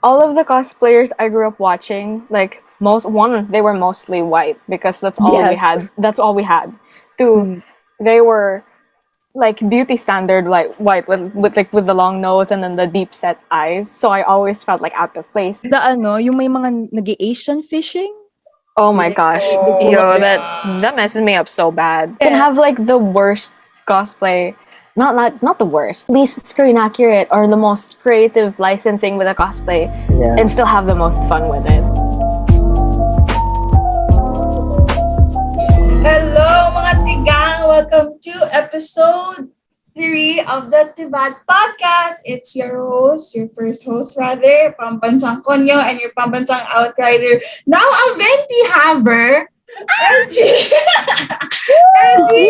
all of the cosplayers I grew up watching, like they were mostly white because that's all we Yes. had. That's all we had. Two, they were like beauty standard, like white with the long nose and then the deep set eyes. So I always felt like out of place. Yung may mga nag-Asian fishing. Oh my gosh, yo, that messes me up so bad. You can have like the worst cosplay. Not the worst, least screen accurate or the most creative licensing with a cosplay, and still have the most fun with it. Hello mga tigang! Welcome to episode 3 of the Teavat Podcast. It's your host, your first host rather, Pambansang Konyo, and your Pambansang Outrider, now a venti haver, LG. And we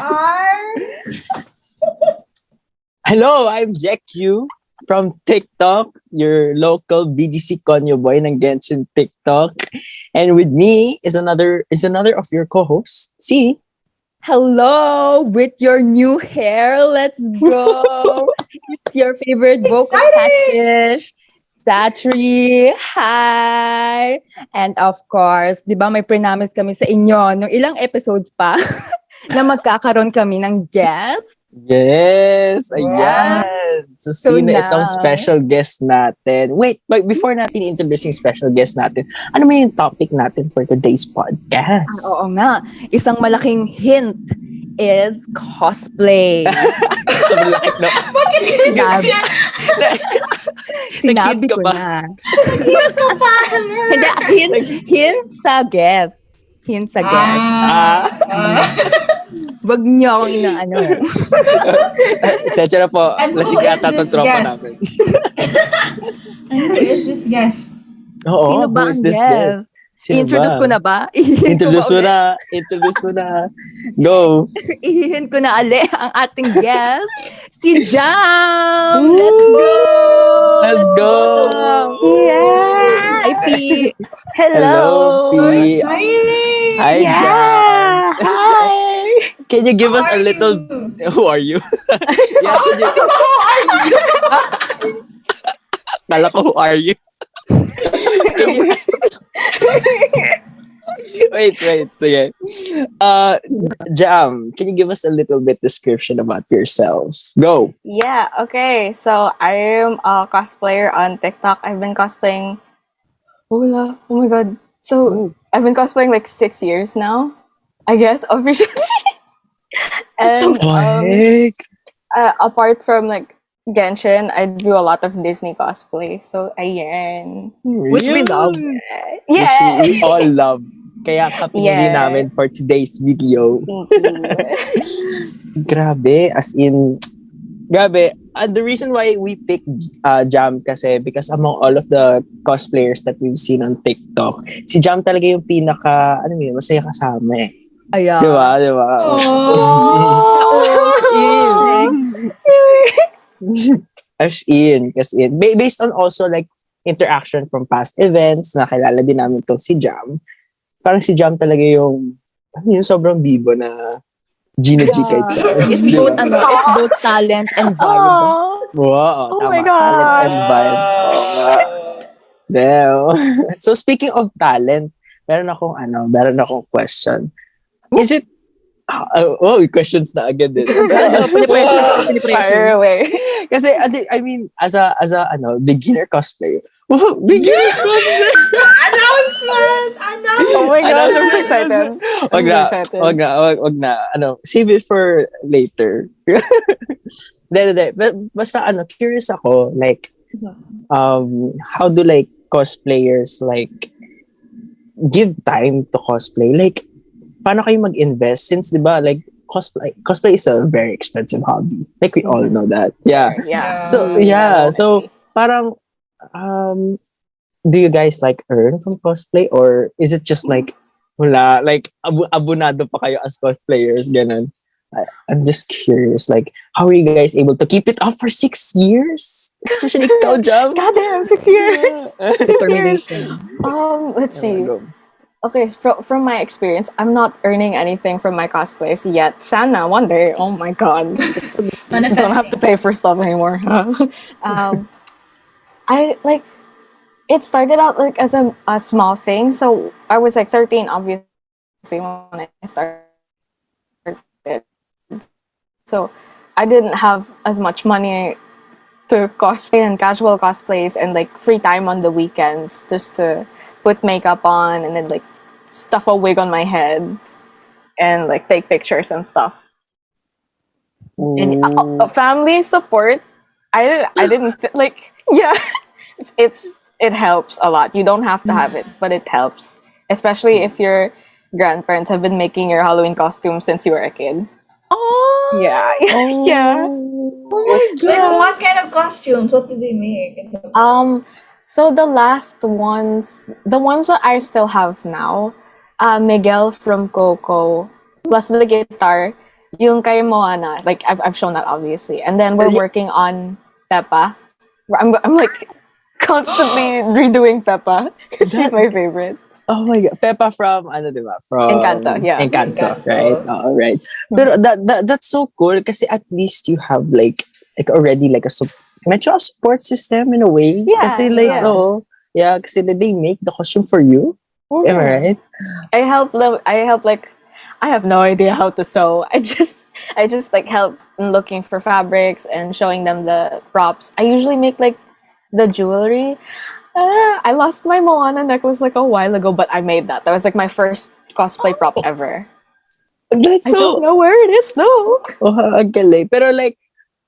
are... Hello, I'm Jech from TikTok, your local BGC Konyo boy ng Genshin TikTok. And with me is another of your co-hosts, C. Hello, with your new hair. Let's go. It's your favorite vocal catfish, Satri. Hi. And of course, di ba may pre-namis kami sa inyo nung ilang episodes pa na magkakaroon kami ng guest. Yes, ayan. So sino itong special guest natin? Wait, but before natin introduce yung special guest natin, ano ba yung topic natin for today's podcast? Oo nga. Isang malaking hint is cosplay. Bakit Sinabi, sinabi ko ba? na. Hindi, hint sa guest. Hint sa guest. Wag niyo akong inaano. Sensya na po. And who Lasig is ata this itong tropa guest? namin. And who is this guest? Oo, Sino ba who is ang this guest? guest? Sino Introduce ba? ko na ba? Introduce mo na. Go. Ihihin ko na ang ating guest, si Jam! Let's go! Yeah. Hi, P. Hello. P. Exciting! Hi, Yeah. Jam. Hi. Can you give us a little... Who are you? Yeah, Kala ko, who are you? Can you... wait. Sige. Jam, can you give us a little bit description about yourself? Go. Yeah, okay. So I'm a cosplayer on TikTok. I've been cosplaying. Oh my god. So I've been cosplaying like 6 years now, I guess, officially. And apart from like Genshin, I do a lot of Disney cosplay. So ayan. Which we love. Yeah. Which we all love. Kaya kapinili namin for today's video. Thank you. Grabe, as in, grabe. The reason why we picked Jam kasi because among all of the cosplayers that we've seen on TikTok, si Jam talaga yung pinaka, masaya kasama eh. Ayan. Diba? As in. Based on also like interaction from past events, nakilala din namin tong si Jam. Parang si Jam talaga yung sobrang bibo na Gina G kahit It's both talent and vibe. Wow, Oh tama. my God. Talent and vibe. Damn. So speaking of talent, meron akong question. Is it questions na agad din. Fire away. Kasi I mean as a beginner cosplayer. Beginner cosplayer. Announcement! Oh my god, I'm so excited. Wag na. Save it for later. Basta curious ako, like, how do like cosplayers like give time to cosplay? Like, paano kayo mag-invest? Since, di ba, like, cosplay is a very expensive hobby. Like, we all know that. Yeah. Yeah. So, parang, do you guys, like, earn from cosplay? Or is it just, like, wala, like, abunado pa kayo as cosplayers, ganun? I'm just curious, like, how are you guys able to keep it up for 6 years? Especially ikaw, Jam. Goddamn, 6 years. 6 years. Determination. Let's see. Okay, from my experience, I'm not earning anything from my cosplays yet. Sana, one day. Oh my god. I don't have to pay for stuff anymore. it started out like as a small thing. So I was like 13, obviously, when I started. So I didn't have as much money to cosplay and casual cosplays and like free time on the weekends just to put makeup on and then like stuff a wig on my head and like take pictures and stuff. And family support, I didn't like, yeah, it helps a lot. You don't have to have it, but it helps, especially if your grandparents have been making your Halloween costume since you were a kid. Oh, Yeah. Yeah. oh my Like, god. what kind of costumes? What do they make? So the last ones, the ones that I still have now, Miguel from Coco, plus the guitar, yung kay Moana, like I've shown that obviously, and then we're working on Peppa. I'm like constantly redoing Peppa because she's my favorite. Oh my God. Peppa from, ano diba? From Encanto, yeah. Encanto, Encanto. right? Oh, right. Pero that's so cool kasi at least you have like already like medyo a support system in a way. Yeah, Kasi like, yeah. kasi they make the costume for you. Am I right? I help like, I have no idea how to sew. I just like help in looking for fabrics and showing them the props. I usually make like the jewelry. I lost my Moana necklace like a while ago, but I made that. That was like my first cosplay prop ever. That's I don't know where it is though. Oh, ang galing. Pero like,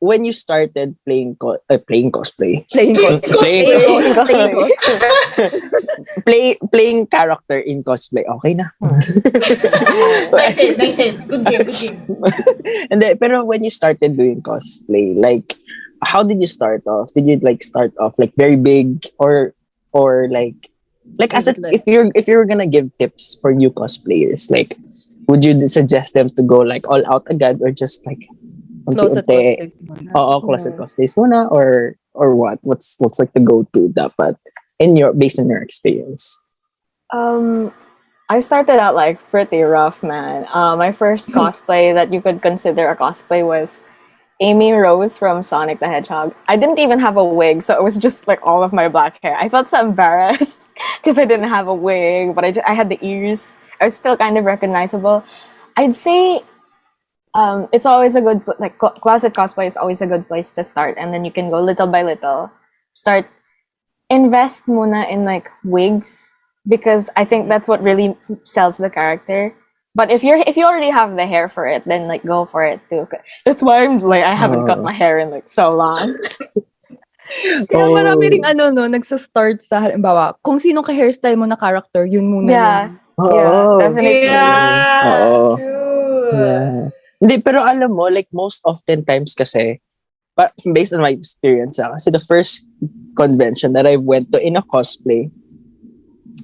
when you started playing cosplay, playing character in cosplay, okay na. Nice it. Good game. And then, pero when you started doing cosplay, like, how did you start off? Did you like start off like very big or like as if you're gonna give tips for new cosplayers, like would you suggest them to go like all out agad or just like Closet cosplay muna. closet cosplays muna or what? What's like the go-to dapat based on your experience? I started out like pretty rough, man. My first cosplay that you could consider a cosplay was Amy Rose from Sonic the Hedgehog. I didn't even have a wig, so it was just like all of my black hair. I felt so embarrassed because I didn't have a wig, but I had the ears. I was still kind of recognizable. I'd say it's always a good closet cosplay is always a good place to start, and then you can go little by little. Invest muna in like wigs because I think that's what really sells the character. But if you already have the hair for it, then like go for it too. That's why I'm like I haven't cut my hair in like so long. Kaya marami ring nagsa-start sa halimbawa, kung sino ka hairstyle mo na character, yun muna yun. Yeah, definitely. Yeah, true. Yeah. Hindi, pero alam mo, like most often times kasi, based on my experience, kasi the first convention that I went to in a cosplay,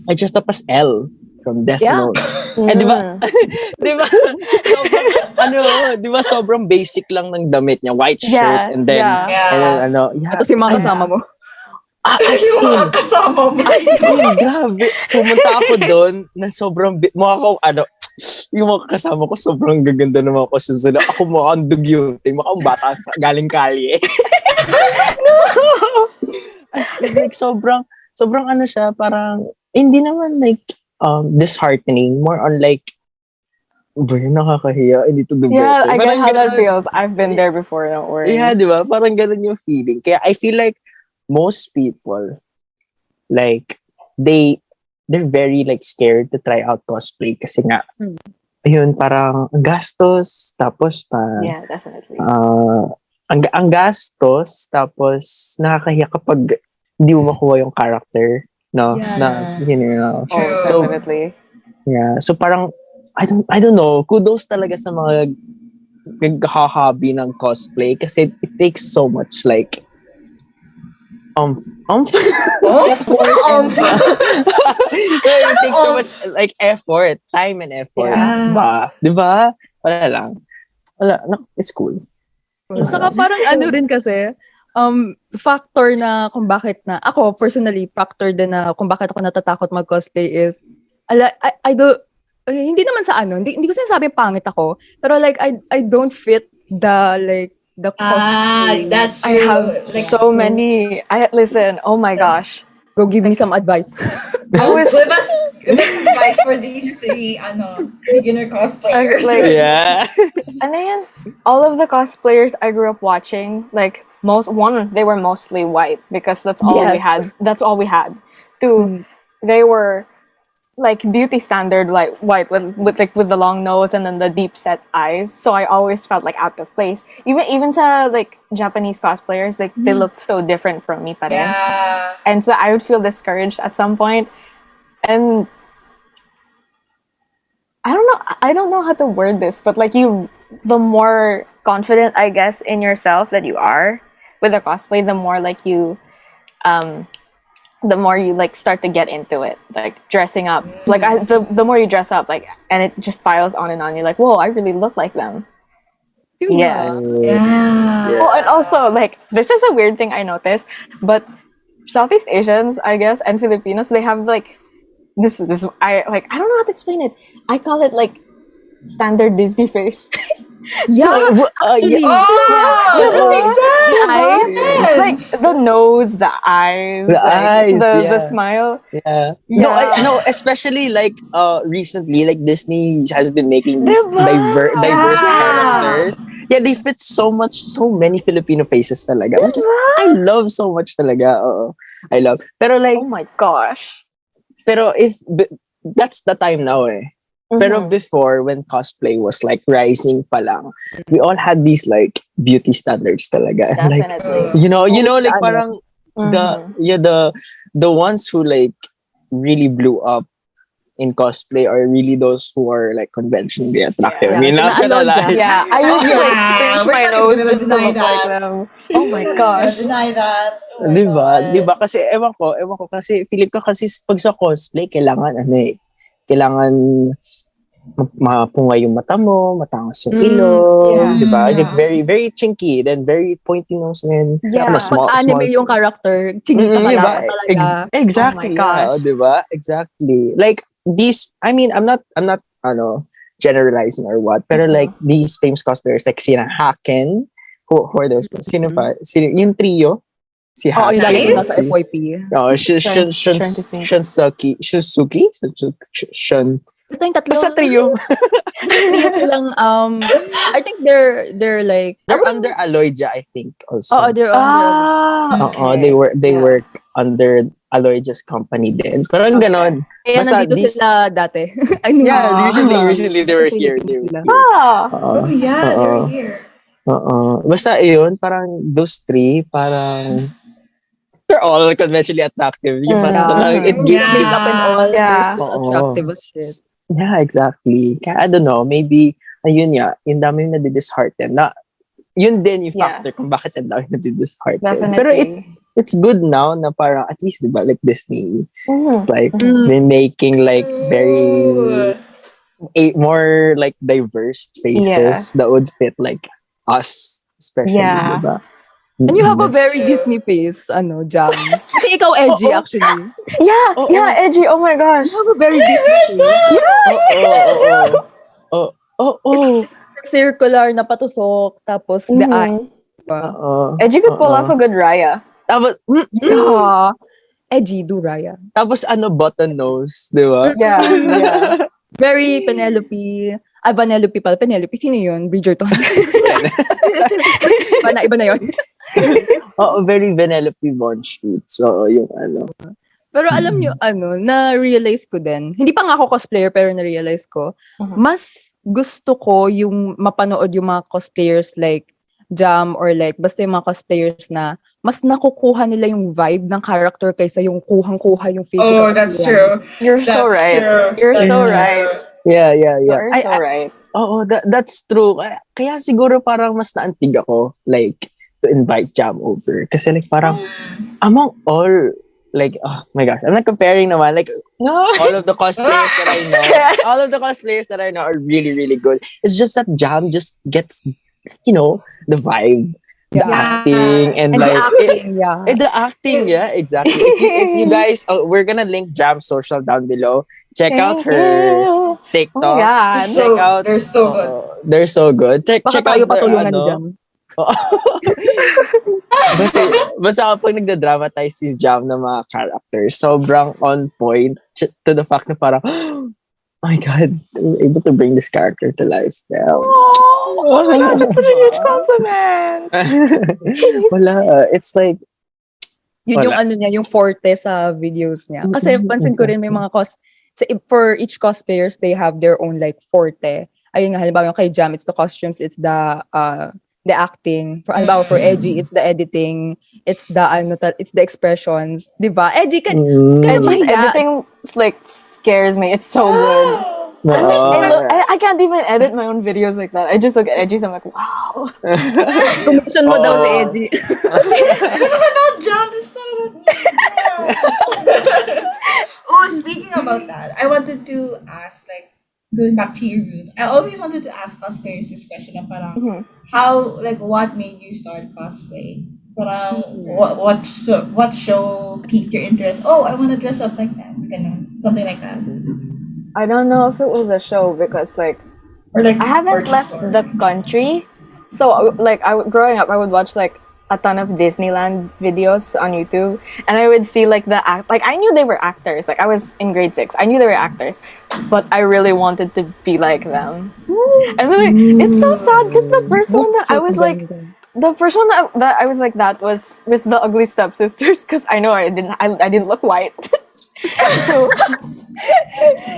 I dressed up as Elle from Death Note. Eh, di ba? Sobrang basic lang ng damit niya, white shirt, and then, Ito si mga kasama mo. As in, grabe. Pumunta ako doon na sobrang, yung mga kasama ko, sobrang gaganda ng mga costumes nila. Ako mukhang dugyot. Mukhang bata galing kalye. As in, like, sobrang siya, parang, hindi naman like, disheartening. More on like, nakakahiya. Hindi to do Yeah, better. I get how that feels. I've been there before, don't worry. Yeah, di ba? Parang ganun yung feeling. Kaya I feel like, most people, like, they're very like scared to try out cosplay kasi nga, ayun, parang ang gastos, tapos yeah, definitely. Ang gastos, tapos nakakahiya kapag hindi mo makuha yung character, no? Yeah. Oh, So, definitely. yeah. So parang, I don't know, kudos talaga sa mga naghahabi ng cosplay kasi it takes so much like it takes so much like effort, time and effort. Yeah. Diba? Wala lang. It's cool. Saka parang rin kasi, factor na kung bakit na, ako personally, factor din na kung bakit ako natatakot mag-cosplay is, I don't, hindi naman sa hindi ko sinasabing pangit ako, pero like, I don't fit the like, the cosplay. That's I true. have Like, so many. Listen. Oh my gosh. Go give me some advice. I was give us advice for these three beginner cosplayers. Like- Yeah. And then all of the cosplayers I grew up watching, like they were mostly white because that's all we Yes. had. That's all we had. Two, they were like beauty standard, like white with the long nose and then the deep set eyes. So I always felt like out of place. Even to like Japanese cosplayers, like they looked so different from me, pa rin. Yeah. And so I would feel discouraged at some point. And I don't know how to word this, but like the more confident I guess in yourself that you are with the cosplay, the more like the more you like start to get into it, like dressing up. Like the more you dress up, like, and it just piles on and on. You're like, whoa, I really look like them. Yeah. Yeah. Oh, and also like this is a weird thing I noticed, but Southeast Asians, I guess, and Filipinos, they have like this I don't know how to explain it. I call it like standard Disney face. Yeah. Actually, That makes sense. like the nose, the eyes, the smile. Yeah. Yeah. No, especially like recently, like Disney has been making these Diba? diverse Yeah. characters. Yeah, they fit so many Filipino faces talaga. Which is, I love so much talaga. Oo. I love. Pero like, Oh my gosh. pero that's the time now eh. Pero before, when cosplay was like rising pa lang, we all had these like beauty standards talaga. And, like, Definitely. you know, like parang the ones who like really blew up in cosplay are really those who are like conventionally attractive. I mean, not gonna lie. Yeah, I used to like pinch We're my not nose gonna just to deny look like that. them. Oh my gosh. Deny that. Oh my Diba? God. Diba? Kasi ewan ko kasi feeling ko kasi pag sa cosplay kailangan kailangan mapungay yung mata mo, matangos yung ilong, yeah. diba? Like very, very chinky, then very pointy nose, and Yeah. small, Pag anime yung character, chinita ka diba? lang talaga. Exactly. Oh my gosh. Yeah, diba? Exactly. Like these, I mean, I'm not generalizing or what, pero like these famous cosplayers like sina Haken, who are those? Sino pa? Yung trio? Si Oo, yung lagi Haken. ko nasa FYP. Oh, Trying to think. Shun. Basta yung tatlo. Basta trio. Trio silang, I think they're like, They're under Aloyja, I think, also. oh, they're on Okay. They work under Aloyja's company din. Parang ganon. Kaya Basta nandito these- sila dati. Yeah, recently they were here. Ah. Oh yeah, they're here. Basta yun, parang those three, parang they're all conventionally attractive. Yung parang it gives Makeup and all. Yeah. They're still attractive as shit. Yeah, exactly. Kaya I don't know, maybe, ayun nga, yung dami yung nadidishearten. Na, yun din yung factor kung bakit ang dami nadidishearten. Definitely. Pero it's good now na parang, at least, diba, like Disney, it's like, Mm. been making like very, more like diverse faces that would fit like us, especially, Yeah. diba? And you have a very Disney face, Jam. Kasi ikaw edgy, actually. Yeah, edgy. Oh my gosh. You have a very Disney face. Circular na patusok, tapos the eye. Edgy could pull off a good Raya. Tapos, Yeah. Edgy, do Raya. tapos button nose, diba? Yeah. Very Penelope. Penelope pala. Penelope, sino yun? Bridgerton. Iba na yun. Very Vanellope Von Shoot. So, yung Pero alam nyo, na-realize ko din. Hindi pa nga ako cosplayer, pero na-realize ko. Mas gusto ko yung mapanood yung mga cosplayers like Jam or like basta yung mga cosplayers na mas nakukuha nila yung vibe ng character kaysa yung kuhang-kuha yung face. Oh, that's true. You're so That's right. true. You're so That's right. Yeah. You're so right. Oo, that's true. Kaya siguro parang mas naantig ako, like, to invite Jam over. Kasi like parang, among all, like, oh my gosh, I'm not comparing naman, like, all of the cosplayers that I know, are really, really good. It's just that Jam just gets, the vibe, the acting, and like, the acting, yeah, exactly. If you guys, we're gonna link Jam's social down below. Check out her TikTok. Oh, yeah. Check out. They're so good. They're so good. Check Baka out tayo their, patulungan Jam. basta kapag nagda-dramatize si Jam ng mga characters, sobrang on point to the fact na parang, oh my God, we're able to bring this character to life. Yeah. Oh my gosh, it's such a huge compliment. Wala. It's like, Yun yung Wala. ano niya, yung forte sa videos niya. Kasi pansin ko rin may mga for each cosplayers, they have their own like forte. Ayun nga, halimbawa yung kay Jam, it's the costumes, it's the acting. For halimbawa for Edgy, it's the editing, it's the expressions, 'di ba? Edgy Edgy's editing like scares me. It's so good. I can't even edit my own videos like that. I just look at Edgy's, I'm like, wow. Commission mo daw si Edgy. This is about Jam. This is not about me. Oh, speaking about that, I wanted to ask, like, going back to your roots. I always wanted to ask cosplayers this question of parang, how, like, what made you start cosplay? Parang, what show piqued your interest? Oh, I want to dress up like that. Ganun. Something like that. I don't know if it was a show because like Or like I haven't origin left story. the country, so like growing up I would watch like a ton of Disneyland videos on YouTube, and I would see like like I knew they were actors. Like I was in grade 6, I knew they were actors, but I really wanted to be like them. And then like, it's so sad because the first one that I was like. The first one that I was like that was with the Ugly Stepsisters because I know I didn't look white. so,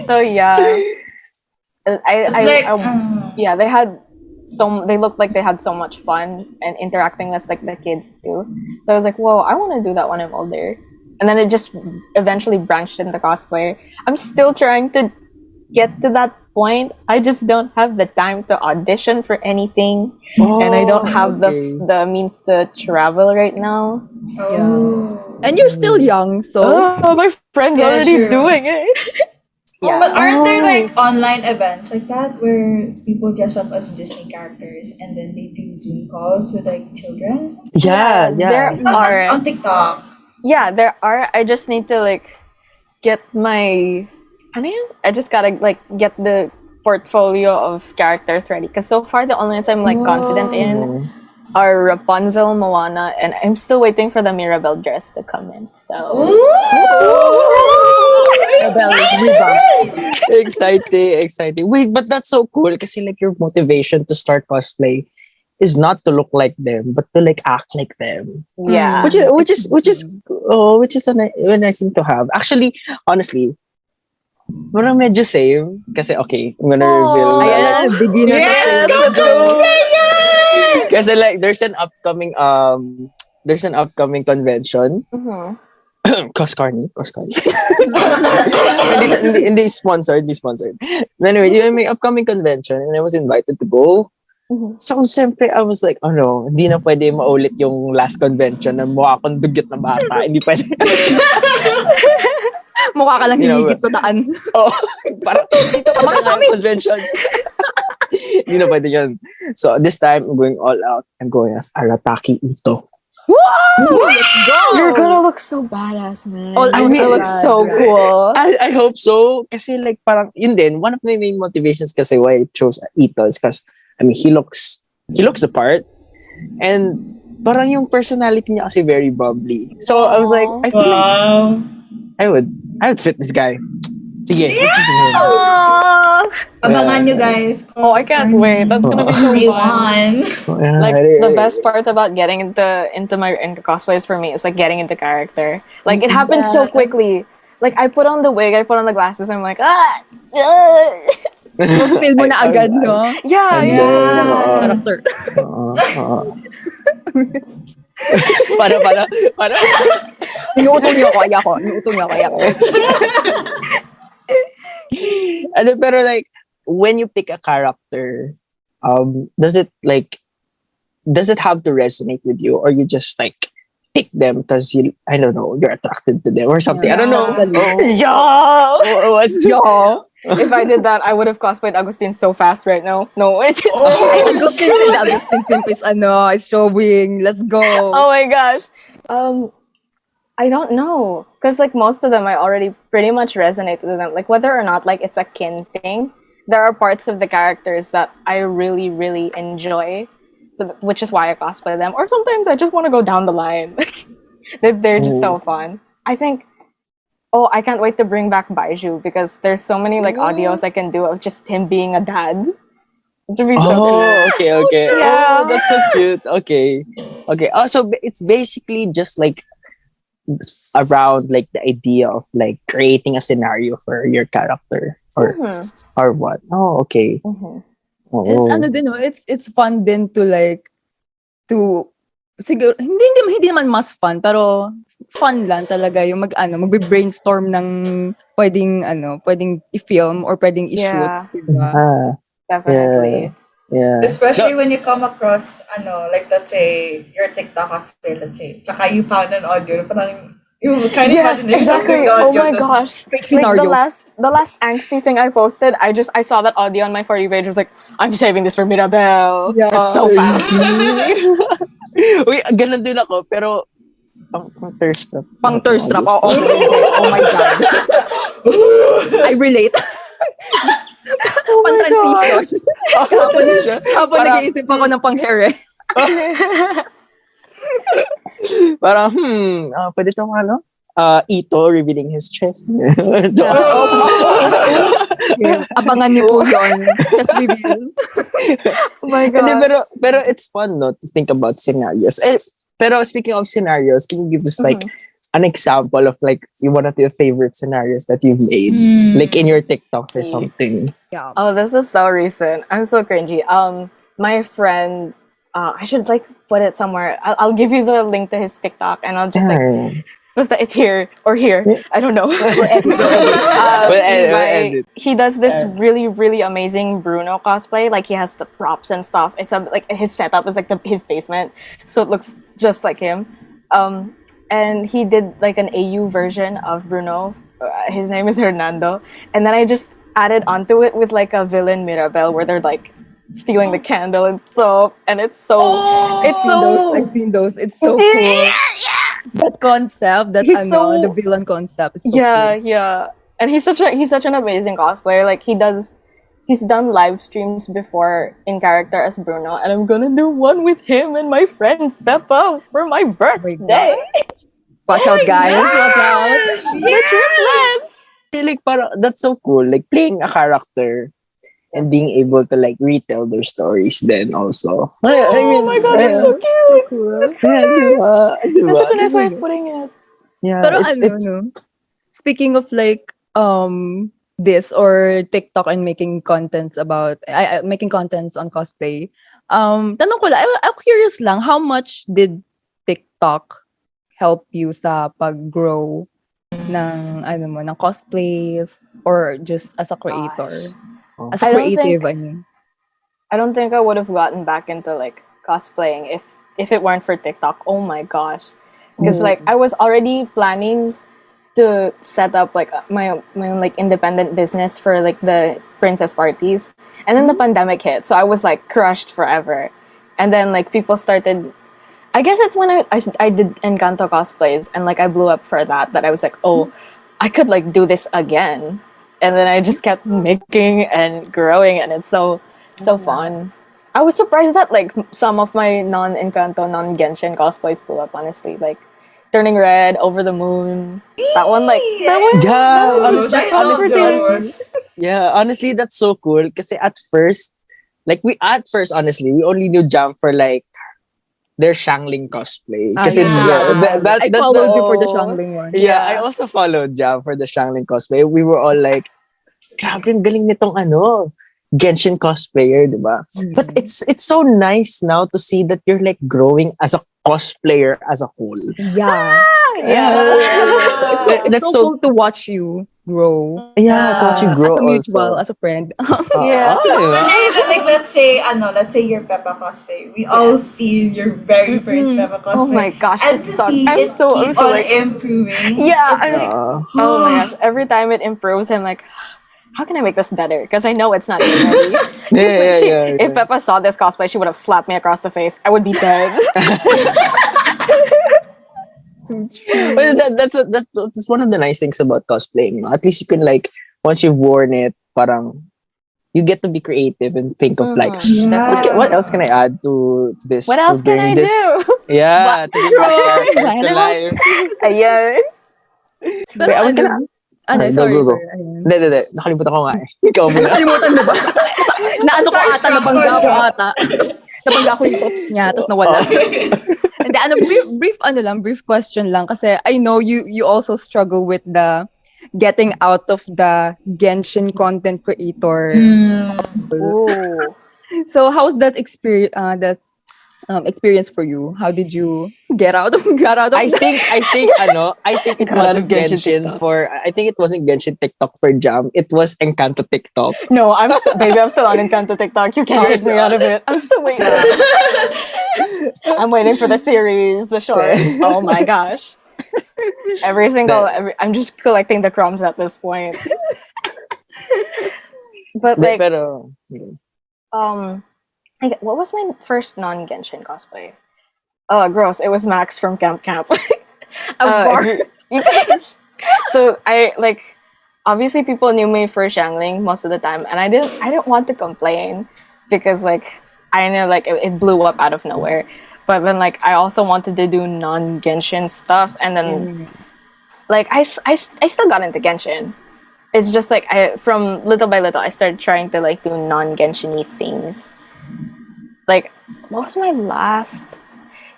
so yeah, yeah, they looked like they had so much fun and interacting with like the kids too. So I was like, whoa, I want to do that when I'm older. And then it just eventually branched into cosplay. I'm still trying to get to that point. I just don't have the time to audition for anything, and I don't have the means to travel right now. And you're still young, so My friend's Yeah, already true. doing it. Oh, but aren't there like online events like that where people dress up as Disney characters and then they do Zoom calls with like children? yeah. There It's not are. on TikTok. Yeah, there are. I just need to like get my. I just gotta like get the portfolio of characters ready. Because so far the only ones I'm like confident in are Rapunzel, Moana, and I'm still waiting for the Mirabelle dress to come in. So. Exciting. Wait, but that's so cool kasi like your motivation to start cosplay is not to look like them, but to like act like them. Yeah. Which is a nice thing to have. Actually, honestly, parang medyo same kasi okay, I'm gonna reveal. ayan, beginner Yes, na go Kasi like there's an upcoming convention. Coscarny. Hindi sponsored. Anyway, yun may upcoming convention and I was invited to go. So, siyempre, I was like, oh no, hindi na pwede maulit yung last convention na mukha akong dugyot na bata. Hindi pwede. mukha ka lang hinigit sa daan. Oh, parang, dito ka mga convention. Hindi na pwede yun. So, this time, I'm going all out. I'm going as Arataki Ito. Let's go! You're gonna look so badass, man. I You're mean, gonna look so cool. I hope so. Kasi like, parang, yun din, one of my main motivations kasi why I chose Ito is because, I mean, he looks the part. And parang yung personality niya kasi very bubbly. So, I was like, I feel like I would fit this guy. Sige, which is him. Abangan nyo guys. Oh, I can't wait. That's gonna be so fun. Everyone. Like the best part about getting into cosplays for me is like getting into character. Like it happens so quickly. Like I put on the wig, I put on the glasses, I'm like Feel mo na agad, no? Yeah. Character. Para. Inuutong niyo ako, kaya ko. Ano, pero like, when you pick a character, does it have to resonate with you, or you just like pick them because I don't know, you're attracted to them or something? Yeah. I don't know. If I did that, I would have cosplayed Agustin so fast right now. No, wait. Agustin is showing. Let's go. Oh my gosh. I don't know. Because like most of them, I already pretty much resonate with them. Like whether or not like it's a kin thing, there are parts of the characters that I really, really enjoy. which is why I cosplay them. Or sometimes I just want to go down the line. They're just so fun. I think. Oh, I can't wait to bring back Baiju because there's so many like audios I can do of just him being a dad. It would be so cute. Okay. Yeah. Oh, that's so cute. Okay. Oh, so it's basically just like around like the idea of like creating a scenario for your character or what? Oh, okay. Mhm. Oh. It's fun din to like to siguro hindi naman mas fun pero fun lang talaga yung magbe-brainstorm ng pwedeng i-film or pwedeng i-shoot, Yeah. diba? Definitely. Yeah. Especially when you come across, like let's say, your TikTok cosplay, let's say, tsaka you found an audio, parang, you kind of Yes, imagine yourself doing exactly. the audio. Oh my gosh. Fake Like scenario. the last angsty thing I posted, I saw that audio on my For You page. I was like, I'm saving this for Mirabelle. Yeah. It's so fast. Uy, ganun din ako, pero pang thirst trap. Pang thirst trap. Oh my God. I relate. Pang-transition. Habang nag-iisip ako ng pang-hair eh. Parang, pwede itong Ito revealing his chest. Abangan niyo po yun. Just reveal. Oh my Hindi, god. pero it's fun, no, to think about scenarios. Pero speaking of scenarios, can you give us like an example of like one of your favorite scenarios that you've made, like in your TikToks or something? Yeah. Oh, this is so recent. I'm so cringy. My friend, I should like put it somewhere. I'll give you the link to his TikTok, and I'll just like. It's here or here. I don't know. He does this really, really amazing Bruno cosplay. Like he has the props and stuff. It's like his setup is like his basement, so it looks just like him. And he did like an AU version of Bruno. His name is Hernando, and then I just added onto it with like a villain Mirabelle, where they're like stealing the candle and stuff, and it's so I've seen those. It's so cool. That concept, the villain concept is so cool. Yeah. And he's such an amazing cosplayer. Like he's done live streams before in character as Bruno, and I'm gonna do one with him and my friend Peppa for my birthday. Watch out, guys! Watch out! Yes! Like, that's so cool. Like playing a character and being able to like retell their stories then also. Oh my god, that's so cute! That's so nice. That's such a nice way of putting it. Yeah, Pero speaking of like this or TikTok and making contents about making contents on cosplay, tanong ko lang, I'm curious lang, how much did TikTok help you sa pag-grow ng ng cosplays or just as a creator? As a creative, I don't think I would have gotten back into like cosplaying if it weren't for TikTok. Oh my gosh. Because like I was already planning to set up like my own like independent business for like the princess parties. And then the pandemic hit, so I was like crushed forever. And then like people started, I guess it's when I did Encanto cosplays and like I blew up for that I was like, oh, I could like do this again. And then I just kept making and growing, and it's so fun. I was surprised that like some of my non-Encanto, non-Genshin cosplays blew up, honestly. Like Turning Red, Over the Moon. That one. Yeah, honestly, that's so cool. Because at first, honestly, we only knew Jam for like their Shangling cosplay. Kasi I followed you for the Shangling one. Yeah, I also followed Jam for the Shangling cosplay. We were all like, grabe, ang galing nitong Genshin cosplayer, diba? But it's so nice now to see that you're like growing as a cosplayer as a whole. Yeah. It's so cool to watch you grow. Yeah, to watch you grow as a mutual, also. as a friend. Like let's say your Peppa cosplay. We all see your very first Peppa cosplay. Oh my gosh, and to see it keep on improving. Yeah. Oh my gosh, every time it improves, I'm like, how can I make this better? Because I know it's not even ready. If Peppa saw this cosplay, she would have slapped me across the face. I would be dead. But that's one of the nice things about cosplaying. At least you can like, once you've worn it, parang you get to be creative and think of like, Yeah. what else can I add to this? What to else can I bring this, do? Yeah, to bring this character to What? life. Ayun. Pero Wait, I was gonna. sorry. Go. Ayun. Hindi. Nakalimutan ko nga eh. Ikaw muna. Nakalimutan mo ba? Naano ko ata, Starstruck, nabangga ko starstruck. ata. Nabangga ko yung thoughts niya, tapos nawala. And brief question lang kasi I know you also struggle with the getting out of the Genshin content creator. Ooh. So how's that experience for you? How did you get out of I think it Got out of wasn't Genshin Genshin TikTok. I think it wasn't Genshin TikTok for Jam. It was Encanto TikTok. No, I'm still on Encanto TikTok. You can't take me out of it. I'm still waiting. I'm waiting for the series, the shorts. Oh my gosh. I'm just collecting the crumbs at this point. But like, Pero, what was my first non-Genshin cosplay? Oh, gross! It was Max from Camp. So I like, obviously people knew me for Xiangling most of the time, and I didn't want to complain because like I know like it blew up out of nowhere. But then like I also wanted to do non-Genshin stuff, and then like I still got into Genshin. It's just like from little by little I started trying to like do non-Genshin-y things. Like, what was my last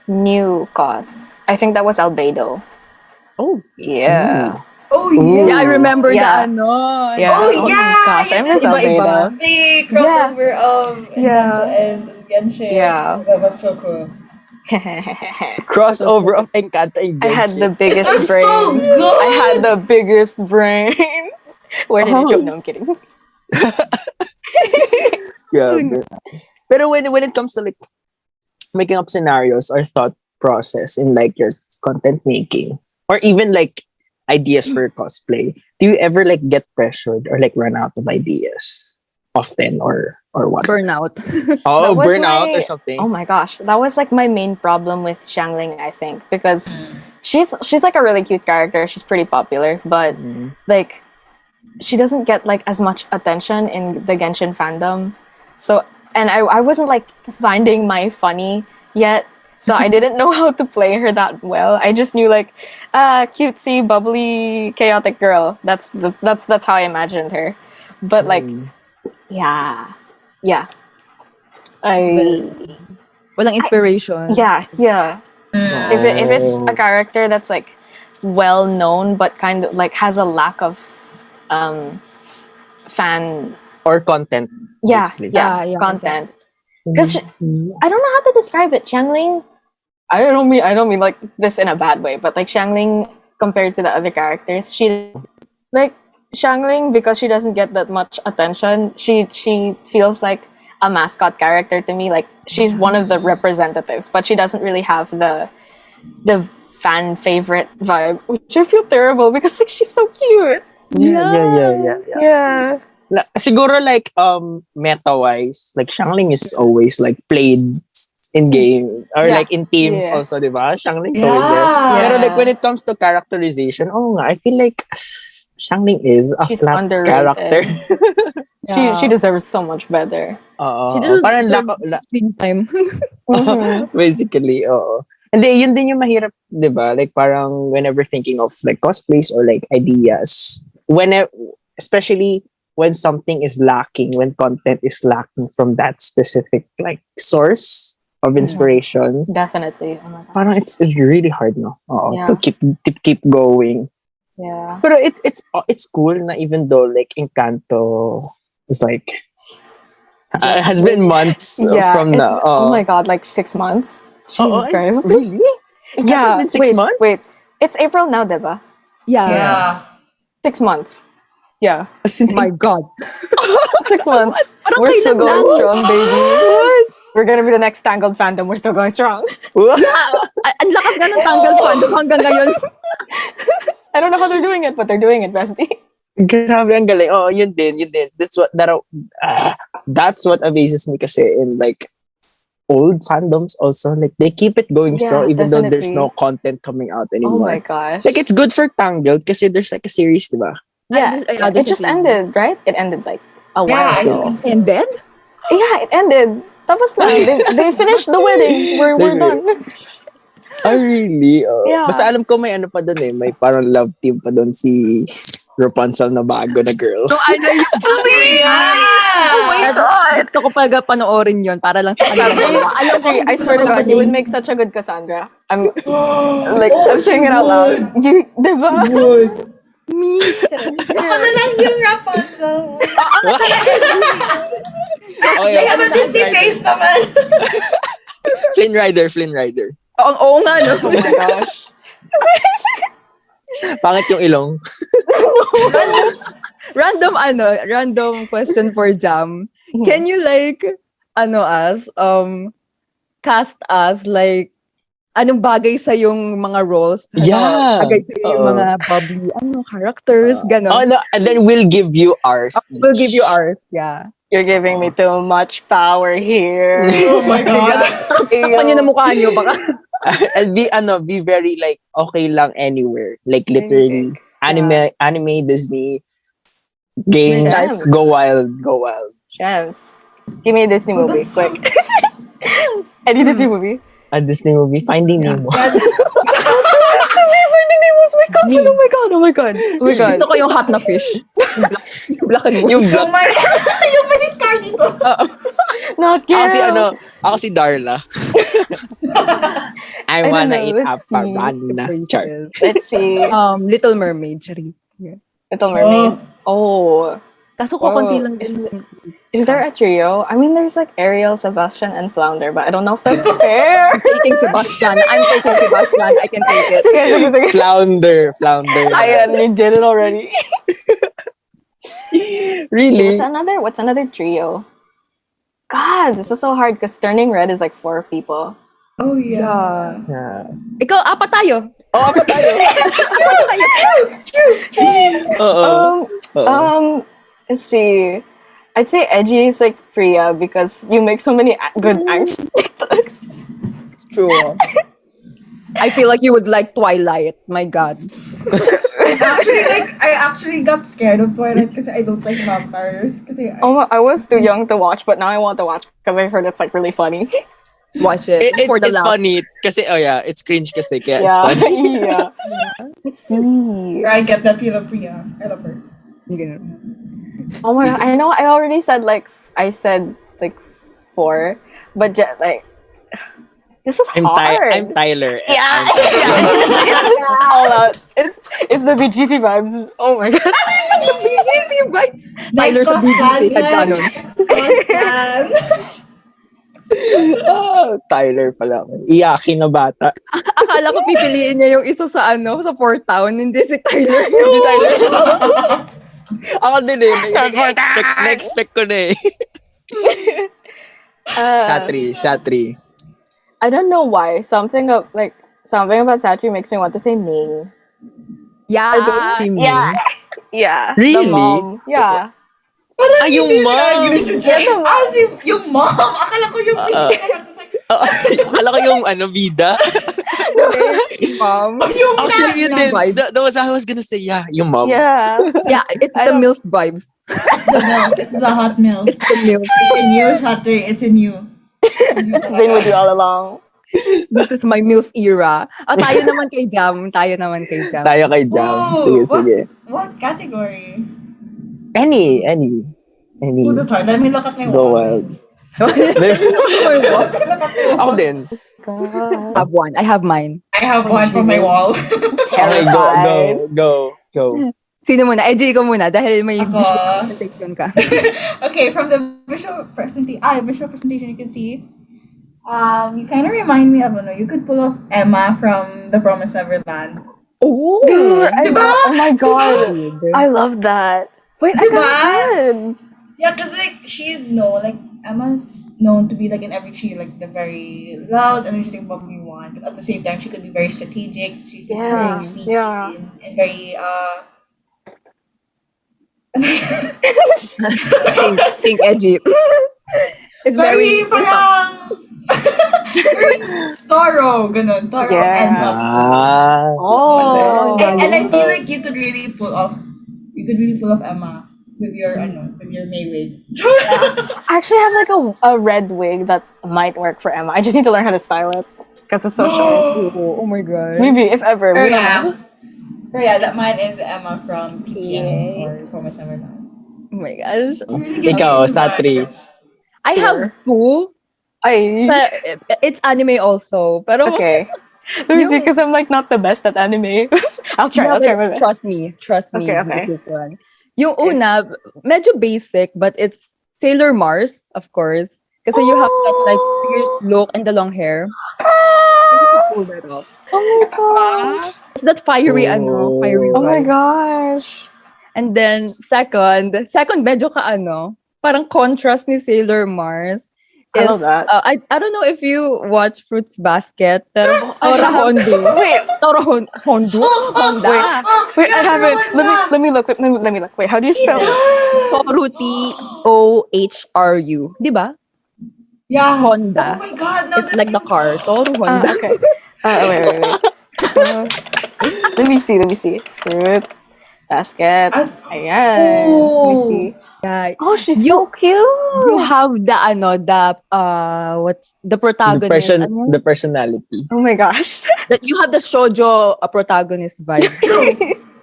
new cos? I think that was Albedo. Oh. Yeah. Oh yeah. Yeah, I remember Yeah. the ano. Yeah. Oh, my yeah, gosh, I you miss did Albedo. The crossover of Encanto and Genshin. Yeah. That was so cool. crossover of Encanto and Genshin. I had the biggest That's brain. so good. I had the biggest brain. Where did it go? No, I'm kidding. Grabe. Pero when it comes to like making up scenarios or thought process in like your content making or even like ideas for cosplay, do you ever like get pressured or like run out of ideas often or what? Burnout. Oh, That was burnout or my- something. Oh my gosh, that was like my main problem with Xiangling, I think, because she's like a really cute character. She's pretty popular, but like she doesn't get like as much attention in the Genshin fandom. So, and I wasn't like finding my funny yet. So I didn't know how to play her that well. I just knew like cutesy, bubbly, chaotic girl. That's how I imagined her. But like yeah. Walang inspiration. Yeah. If it's a character that's like well known but kind of like has a lack of fan or content. Basically. Yeah, content. Because I don't know how to describe it. Xiangling, I don't mean like this in a bad way, but like Xiangling compared to the other characters, she like Xiangling, because she doesn't get that much attention. She feels like a mascot character to me. Like she's one of the representatives, but she doesn't really have the fan favorite vibe, which I feel terrible because like she's so cute. Yeah. Siguro like meta wise, like Xiangling is always like played in games or like in teams also, diba? Xiangling is always there. Yeah. Pero like when it comes to characterization, I feel like Xiangling is a She's flat underrated. character. She deserves so much better. She doesn't Parang deserve screen time. basically, oo. And then, yun din yung mahirap, diba? Like parang whenever thinking of like cosplays or like ideas, especially when something is lacking, when content is lacking from that specific like source of inspiration, Definitely. Oh my god. parang it's really hard, no? Yeah. To keep going. Yeah. But it's cool na even though like Encanto is like has been months from it's- now. oh my god, like 6 months. Jesus Christ. Really? Encanto's Yeah. been 6 months? Wait. It's April now, diba? Yeah. 6 months. Yeah. Since My God. 6 months. Parang We're still kailan going lang? strong, baby. We're gonna be the next Tangled fandom. We're still going strong. Ang lakas nga ng Tangled fandom hanggang ngayon. I don't know how they're doing it, but they're doing it, bestie. Grabe, ang galing. Oh, yun din. That's what amazes me kasi in like old fandoms also. Like they keep it going Yeah, even though there's definitely. no content coming out Oh anymore. my gosh. Like it's good for Tangled kasi there's like a series, diba? Yeah, Yeah, it just ended, right? It ended like a Yeah, while I ago. think so. Ended? Yeah, it ended. Tapos na. They finished the wedding. We're done. Oh, really? Yeah. Basta alam ko may ano pa doon eh. May parang love team pa doon si Rapunzel na bago na girl. So, ano yung Oh my God! Gusto ko pala panoorin yun para lang sa kanila. Alam ko, I swear to God, you would make such a good Cassandra. I'm saying it out loud. Diba? Good. Me. Ako na lang yung Rapunzel. Oh, They have a Disney face naman. Flynn Rider. Oo nga, no? Oh my gosh. Pangit yung ilong. Random question for Jam. Can you cast us like anong bagay sa yung mga roles? Yeah. Bagay sa yung mga bubbly characters, gano'n. Oh, no, and then we'll give you ours. We'll give you ours, yeah. You're giving me too much power here. Oh my God. Tapan nyo na mukha nyo, baka. And be very like okay lang anywhere. Like literally anime, Disney, games, Yes. go wild. Chefs. Give me a Disney movie, that's so- quick. Any Disney movie? A Disney movie, Finding Nemo. Finding Nemo's my caption. Oh my god. Gusto ko yung hot na fish. Yung black and white. Yung Oh black. my yung may discard dito. Not girl. Ako si Darla. I don't wanna know, eat let's a see. banana. Char. Let's see. Little Mermaid, Charis. Yeah. Little Mermaid. Oh. Kaso ko konti lang Is, din. is there a trio? I mean, there's like Ariel, Sebastian, and Flounder, but I don't know if that's fair. I'm taking Sebastian. I can take it. Sige. Flounder. Ayan, you did it already. Really? What's another trio? God, this is so hard because Turning Red is like 4 people. Oh yeah. Yeah. Ikaw, apat tayo. Oh, apa tayo? Oo. Let's see. I'd say edgy is like Priya because you make so many good angst TikToks. True. I feel like you would like Twilight. My God. I actually got scared of Twilight because I don't like vampires. Kasi I was too young to watch, but now I want to watch because I heard it's like really funny. Watch it. For the It's laugh. funny kasi it's cringe kasi kaya it's funny. Yeah. Let's see. I get that feel of Priya. I love her. Oh my god, I know I already said I said 4, but like this is hard. I'm Tyler. Yeah, it's just all out. It's the BGC vibes. Oh my god. Next Tyler sa BGC, Cospan. nagkanon. Tyler pala. Iyaki na bata. Akala ko pipiliin niya yung isa sa Fort Town. Hindi si Tyler. Hindi Tyler. Ako din eh. Na-expect ko na eh. Satri. I don't know why. Something about Satri makes me want to say Ming. Yeah. I don't Si Ming? Yeah. Really? The mom. Yeah. Yung mom! Yung mom! Akala ko yung Akala ko yung bida. Mom. yung Actually, yun din. vibe. That was I was gonna say, yung mom. Yeah. Yeah, it's I the don't- MILF vibes. It's the milk. It's the hot milk. It's the MILF. It's in you, Satri. It's in you. It's been with you all along. This is my MILF era. Tayo naman kay Jam. Tayo kay Jam. Whoa, Sige. What category? Any. Who the time? Let me look at my Go wall. wild. Ako din. God. I have one. I have mine. I have one from my wall. Okay, Terrified. go. Sino muna? EJ, ikaw muna dahil may Ako. visual presentation ka. Okay, from the visual presentation, you can see. You kind of remind me of you could pull off Emma from The Promised Neverland. Oh! Dude, Diba? oh my god. I love that. Wait, I Diba? got Yeah, because Emma's known to be like in every tree, like the very loud, energetic, bubbly one. But at the same time, she could be very strategic. She's Yeah, very sneaky yeah. and very think edgy. It's very very parang very thorough, ganun, thorough Yeah. and thoughtful. Oh. And I feel like you could really pull off Emma. with your May wig. I actually have like a red wig that might work for Emma. I just need to learn how to style it because it's so short. Oh my god. Maybe if ever. Or we don't know. that mine is Emma from TPM or Promise Never Mind. Oh my gosh. Ikaw, Satri. I have two, but it's anime also. Pero Okay. Let me see, because I'm like not the best at anime. I'll try my best. Trust me. Okay. with this one. Yung una, medyo basic, but it's Sailor Mars, of course. Kasi you have that like fierce look and the long hair. Pull that off. Oh my gosh. That fiery fiery Oh my vibe. gosh. And then second medyo parang contrast ni Sailor Mars. I love that. I don't know if you watch Fruits Basket. Pero Wait. Honda. Wait, I haven't. Let me look. Let me look. Wait, how do you spell it? Toru Tohru. Di ba? Yeah. Honda. Oh my God. No, It's like the car. Toru Honda. Okay. Wait. Let me see. Fruit basket. Ayan. Let me see. Yeah. Oh, she's so cute. You have what's the protagonist? The personality. Oh my gosh. That you have the shoujo protagonist vibe.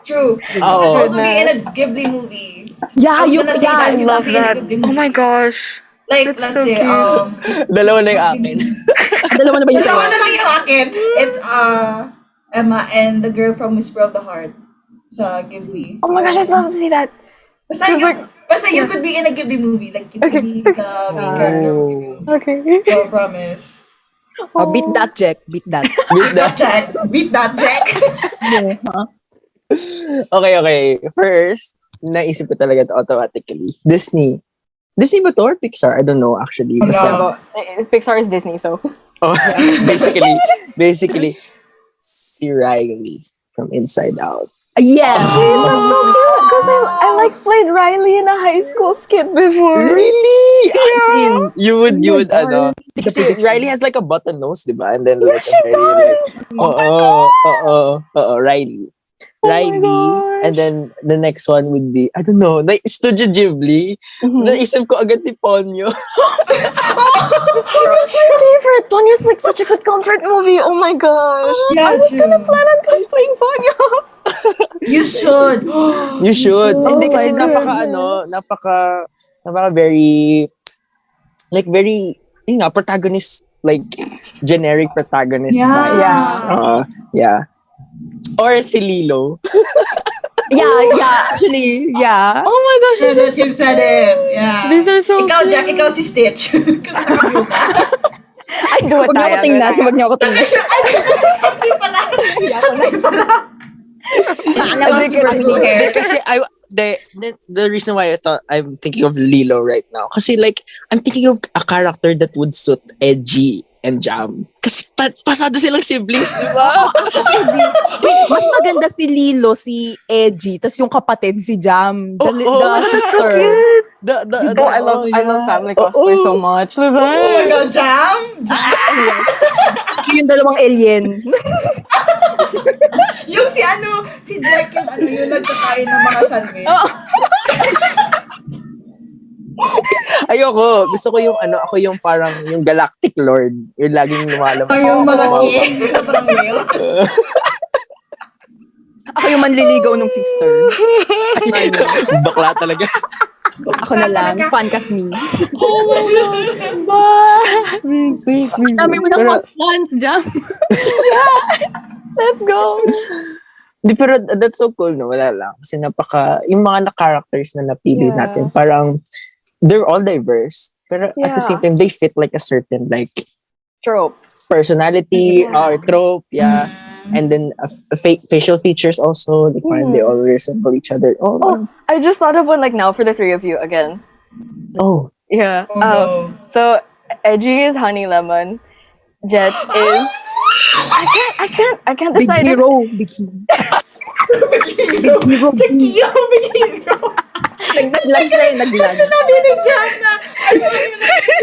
True. Oh. Supposed to be in a Ghibli movie. Yeah, I was gonna say that. I You love can be in a that. Ghibli Oh my movie. gosh. Like, That's let's so say, cute. Dalawa na yung akin. Dalawa na ba yung Dalawa na lang yung akin. It's Emma and the girl from Whisper of the Heart sa Ghibli. Oh my gosh, I still have to see that. Basta you could be in a Ghibli movie. Like, you could be the main character. Okay. I promise. Beat that, Jech. Beat that. Beat that, Jack. Okay. First, naisip ko talaga ito automatically. Disney ba to or Pixar? I don't know actually. Wala. Basta, Pixar is Disney, so. oh, basically, si Ryley from Inside Out. Yeah. That's so cute. Because I like played Ryley in a high school skit before. Really? As in, you would, God. Kasi Ryley has like a button nose, di ba? And then like Yes, a she very like, does. Ryley. Oh my Ryley. gosh. And then the next one would be, I don't know, like Studio Ghibli. Naisip ko agad si Ponyo. Ponyo's my favorite. Ponyo's like such a good comfort movie. Oh my gosh. Yeah, I was true. gonna plan on cosplaying Ponyo. You should. You should. Oh Hindi kasi my napaka very, like very, yun nga, protagonist, like generic protagonist Yeah. vibes. Yeah. Or si Lilo. Yeah, actually, yeah. Oh my gosh. You said it. Yeah. These are so Ikaw, cute. Jack, ikaw si Stitch. I do it. Huwag niyo ako tingnan. Huwag niyo ako tingnan. Satri pala. Kasi the reason why I thought I'm thinking of Lilo right now, kasi like I'm thinking of a character that would suit Edgy and Jam. Kasi pasado silang siblings, di ba? Mas maganda si Lilo, si Edgy, tas yung kapatid si Jam. That's so cute. I love family cosplay so much. Oh my God, Jam! Yung dalawang alien. Yung si Jech yung nagkakain ng mga sandwich. Ayoko. Gusto ko yung ako yung parang yung Galactic Lord. Yung laging lumalabas. Yung malaki. Sobrang whale. Ako yung manliligaw ng sister. Bakla talaga. Ako na lang. Fan kas me. Oh my god. Bye. Dami mo ng mga fans, Jam. Let's go. Di, pero that's so cool, no? Wala lang. Kasi yung mga characters na napili natin, parang, they're all diverse. Pero at the same time, they fit like a certain, like, Trope. personality or trope, and then facial features also. Like, parang they all resemble each other. Oh, I just thought of one like now for the three of you again. Oh. Yeah. Oh, no. So Edgy is Honey Lemon. Jech is I can't Big decide. hero. Big hero. Big hero. Naglag siya yung naglag. Sinabi ni Jam na,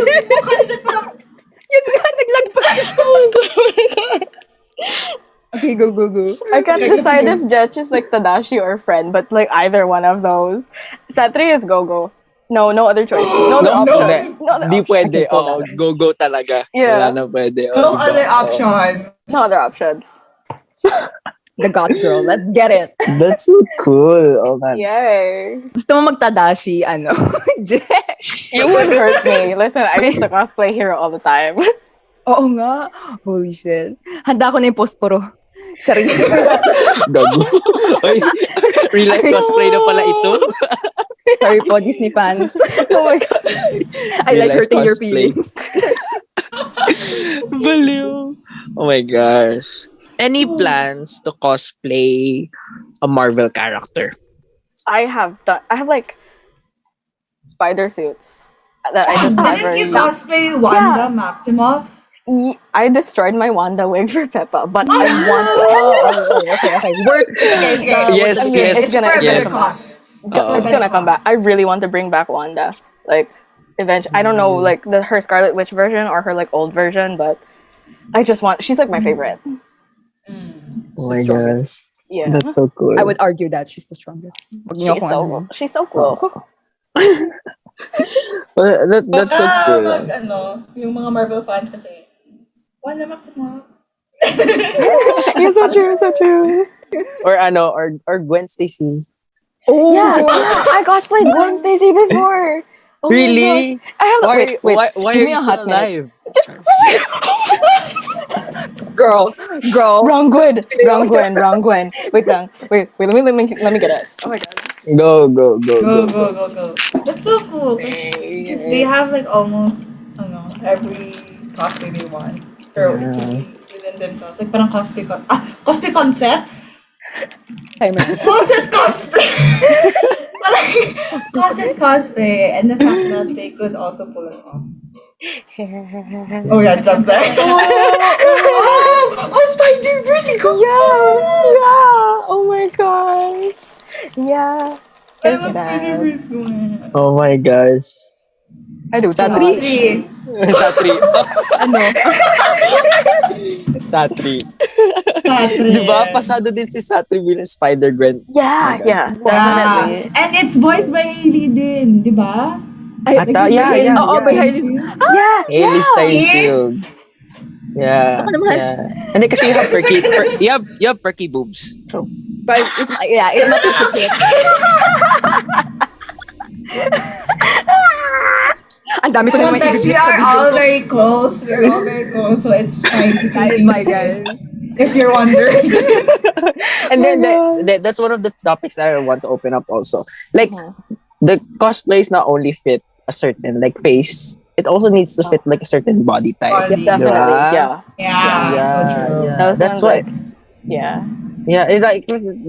yung mukha ni Jam parang, Yun nga, naglag pa. Okay, go. I can't decide if Jech is like Tadashi or friend, but like either one of those. Satri is Go-Go. No other choice. No other option. No other Di option. pwede. Oo, go talaga. Yeah. Wala na pwede. No Oh, other go. option. No other options. The goth girl. Let's get it. That's so cool. Oh man. Yay. Gusto mo magtadashi, Jech. You would hurt me. Listen, I used to cosplay hero all the time. Oo nga. Holy shit. Handa ko na yung posporo. Charing. Gago. Oy, real life cosplay na pala ito. Sorry po, Disney fans. Oh my god. I like Real life hurting your cosplay. feelings. Baliw. Oh my gosh. Any plans to cosplay a Marvel character? I have like spider suits that I just never Didn't you used. cosplay Wanda Maximoff? I destroyed my Wanda wig for Peppa, but I want Okay. Work. Yes, I mean, yes, it's gonna For a better yes. cause. it's gonna come back. I really want to bring back Wanda. Like eventually, I don't know like her Scarlet Witch version or her like old version, but I just want. She's like my favorite. Oh my gosh. Yeah, That's so cool. I would argue that she's the strongest. Wag niyo akong ano. she's so cool. Well, that's so cool. Yung mga Marvel fans kasi, Wanda Maximoff. You're so true. Or Gwen Stacy. Oh, Yeah, I cosplayed Gwen Stacy before. Oh my Really? gosh. I have wait. Why Give are me you a still hot minute. alive? girl. Wrong Gwen. Wait, let me get it. Oh my god. Go. Go. That's so cool. Because they have like almost, every cosplay they want. Or within themselves. Like parang cosplay concept? Hey, man. Closet cosplay! Parang closet cosplay. And the fact that they could also pull it off. Oh yeah, jumps there. Oh, Spider-Verse! Yeah. Oh my gosh. Yeah. I It's love bad. Spider-Verse going. Oh my gosh. I do. Satri? Satri. Ano? Satri. Satri. Diba? Pasado din si Satri bilang Spider-Gwen. Yeah, definitely. And it's voiced by Ryley din, di ba? Ata, yeah. Oo, by Hailey. Yeah. Hailey Steinfeld. Yeah. Ako naman. Yeah. And then kasi you have you have perky boobs. So, But it's not Ang dami ko naman Context, we are all very close. We're all very close, so it's fine to say Guys, my guys. if you're wondering. and then that's one of the topics I want to open up also. Like the cosplays not only fit a certain like face, it also needs to fit like a certain body type. Body. Definitely. Diba? Yeah, so true. That was That's one, why. like, yeah. Yeah,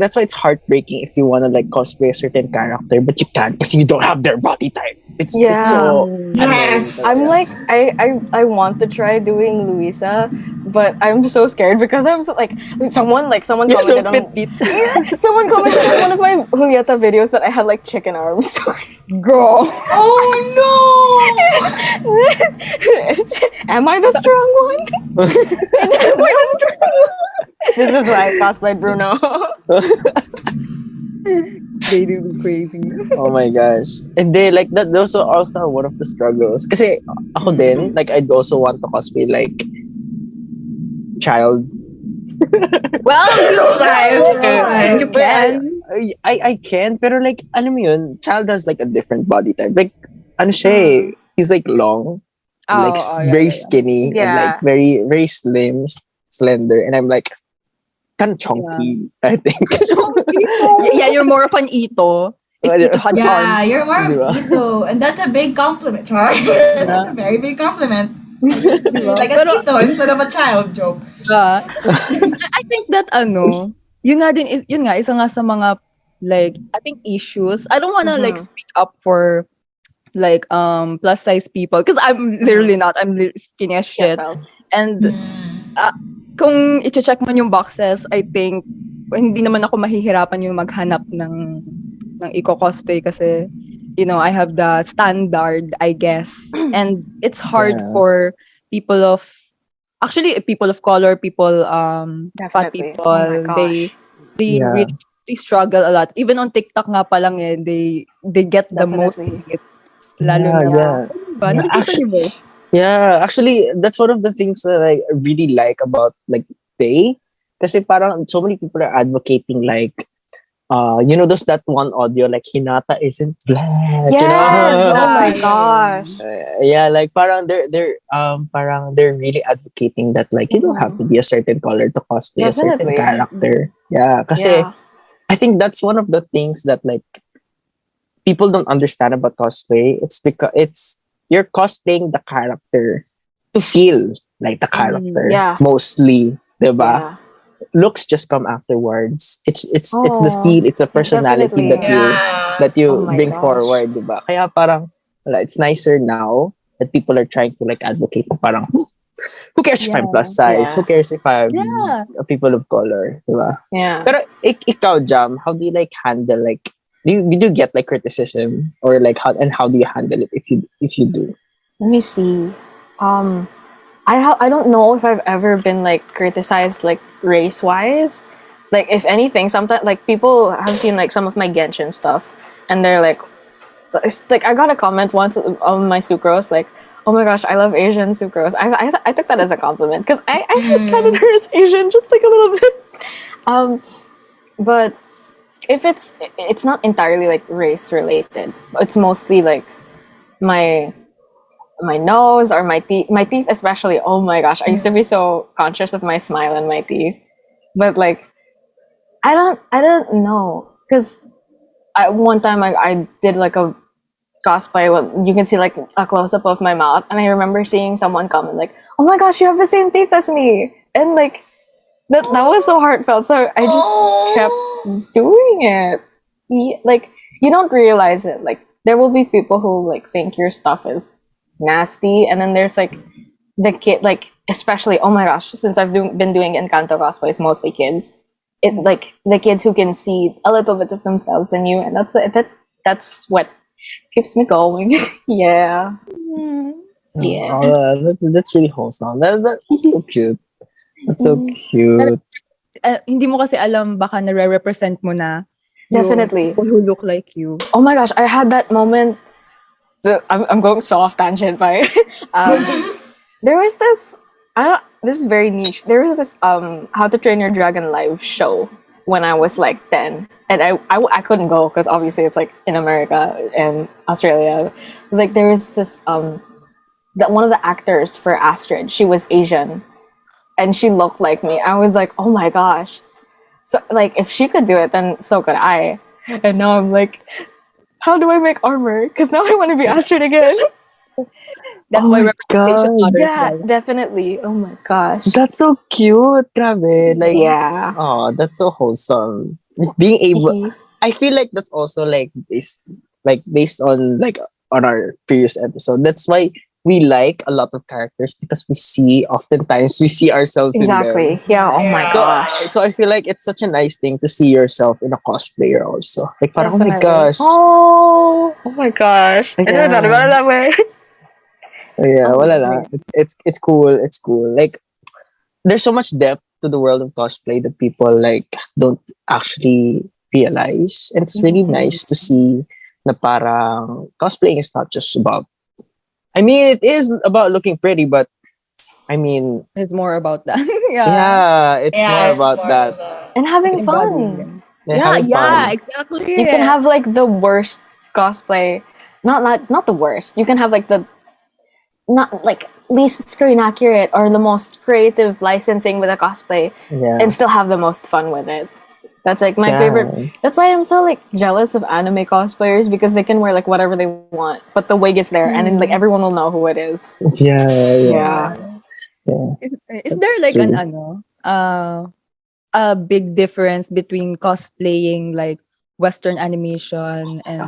that's why it's heartbreaking if you wanna like cosplay a certain character, but you can't because you don't have their body type. It's so Yes. I'm like I want to try doing Luisa, but I'm so scared because I'm so, like someone You're so commented on petite. someone commented on one of my Julieta videos that I had like chicken arms. Girl. Oh Am I the strong one? Am I the strong one? This is why I cosplayed Bruno. They do me crazy. Oh my gosh. And then like that those are also one of the struggles. Kasi ako din, like I'd also want to cosplay like child. Well, no! you can. I can, pero like alam mo yun, child has like a different body type. Like ano siya eh, he's like long, and, like very skinny and Yeah. like very very slender, and I'm like kind of chunky, I think. Yeah, you're more of an Ito. If Ito had Yeah, arms. you're more Diba? Ito. And that's a big compliment, Char. That's a very big compliment. Like a Pero- Ito instead of a child joke. I think that yun nga isa nga sa mga like I think issues. I don't wanna like speak up for like plus size people because I'm literally not. I'm skinny as shit. Yeah, And kung i-check man yung boxes, I think hindi naman ako mahihirapan yung maghanap ng eco-cosplay kasi I have the standard, I guess. And it's hard Yeah. for people of actually people of color, people fat Definitely. people, Oh my gosh. they Yeah. really they struggle a lot. Even on TikTok nga pa lang they get the most Definitely. hits. Lalo Yeah, na yeah. ba? Yeah, Nakikita niyo ba? Yeah, actually, that's one of the things that I really like about like Day. Kasi parang so many people are advocating like, there's that one audio like Hinata isn't black, Yes. Oh my Yeah. gosh. Yeah, like parang they're really advocating that like you don't have to be a certain color to cosplay a certain Definitely. character. Yeah, kasi Yeah. I think that's one of the things that like people don't understand about cosplay. It's because you're cosplaying the character to feel like the character Yeah. mostly, diba? Yeah. Looks just come afterwards. It's the Oh, feel, it's a personality definitely. that you Oh my bring gosh. forward, diba? Kaya parang wala, it's nicer now that people are trying to like advocate na parang who cares if I'm plus size? Yeah. Who cares if I'm Yeah. a people of color, diba? Yeah. Pero ikaw, Jam, how do you like handle like did you get like criticism or like how do you handle it if you do? Let me see. I don't know if I've ever been like criticized like race wise. Like if anything, sometimes like people have seen like some of my Genshin stuff, and they're like, it's like I got a comment once on my sucrose like, oh my gosh, I love Asian sucrose. I took that as a compliment because I had counted her as Asian just like a little bit. But if it's not entirely like race related, it's mostly like my nose or my teeth especially. Oh my gosh, I used to be so conscious of my smile and my teeth, but like I don't know because one time I did like a cosplay when you can see like a close up of my mouth, and I remember seeing someone comment like, oh my gosh, you have the same teeth as me, and like that was so heartfelt, so I just kept doing it. Like you don't realize it, like there will be people who like think your stuff is nasty, and then there's like the kid, like especially, oh my gosh, since I've been doing Encanto cosplays, mostly kids, it like the kids who can see a little bit of themselves in you, and that's what keeps me going. Yeah. Yeah. That's really wholesome. That's so cute. That's so cute. Hindi mo kasi alam, baka nare-represent mo na yung Definitely. people who look like you. Oh my gosh, I had that moment. I'm going so off tangent, by there was this. This is very niche. There was this How to Train Your Dragon live show when I was like 10, and I couldn't go because obviously it's like in America and Australia. Like there was this that one of the actors for Astrid, she was Asian, and she looked like me. I was like, oh my gosh. So like if she could do it, then so could I. And now I'm like, how do I make armor? Because now I want to be Astrid again. That's Oh why my representation God. matters. Yeah, guys. definitely. Oh my gosh. That's so cute, grabe. Like, Yeah. oh, that's so wholesome. Being able, I feel like that's also like based on like on our previous episode. That's why we like a lot of characters because oftentimes we see ourselves in them. Exactly. Yeah. Oh my gosh. So I feel like it's such a nice thing to see yourself in a cosplayer also. Like, parang, oh my Definitely. gosh. Oh my gosh. I never thought about it that way. Yeah, wala lang. It's cool. It's cool. Like, there's so much depth to the world of cosplay that people like don't actually realize, and it's really nice to see na parang cosplaying is not just about. I mean, it is about looking pretty, but I mean, It's more about that. it's more about that. And having Embodying fun. And having fun. exactly. You can have like the worst cosplay. Not the worst. You can have like the not like least screen accurate or the most creative licensing with a cosplay, Yeah. and still have the most fun with it. That's like my favorite. That's why I'm so like jealous of anime cosplayers, because they can wear like whatever they want, but the wig is there, and then like everyone will know who it is. Yeah. Is there like true. a big difference between cosplaying like Western animation and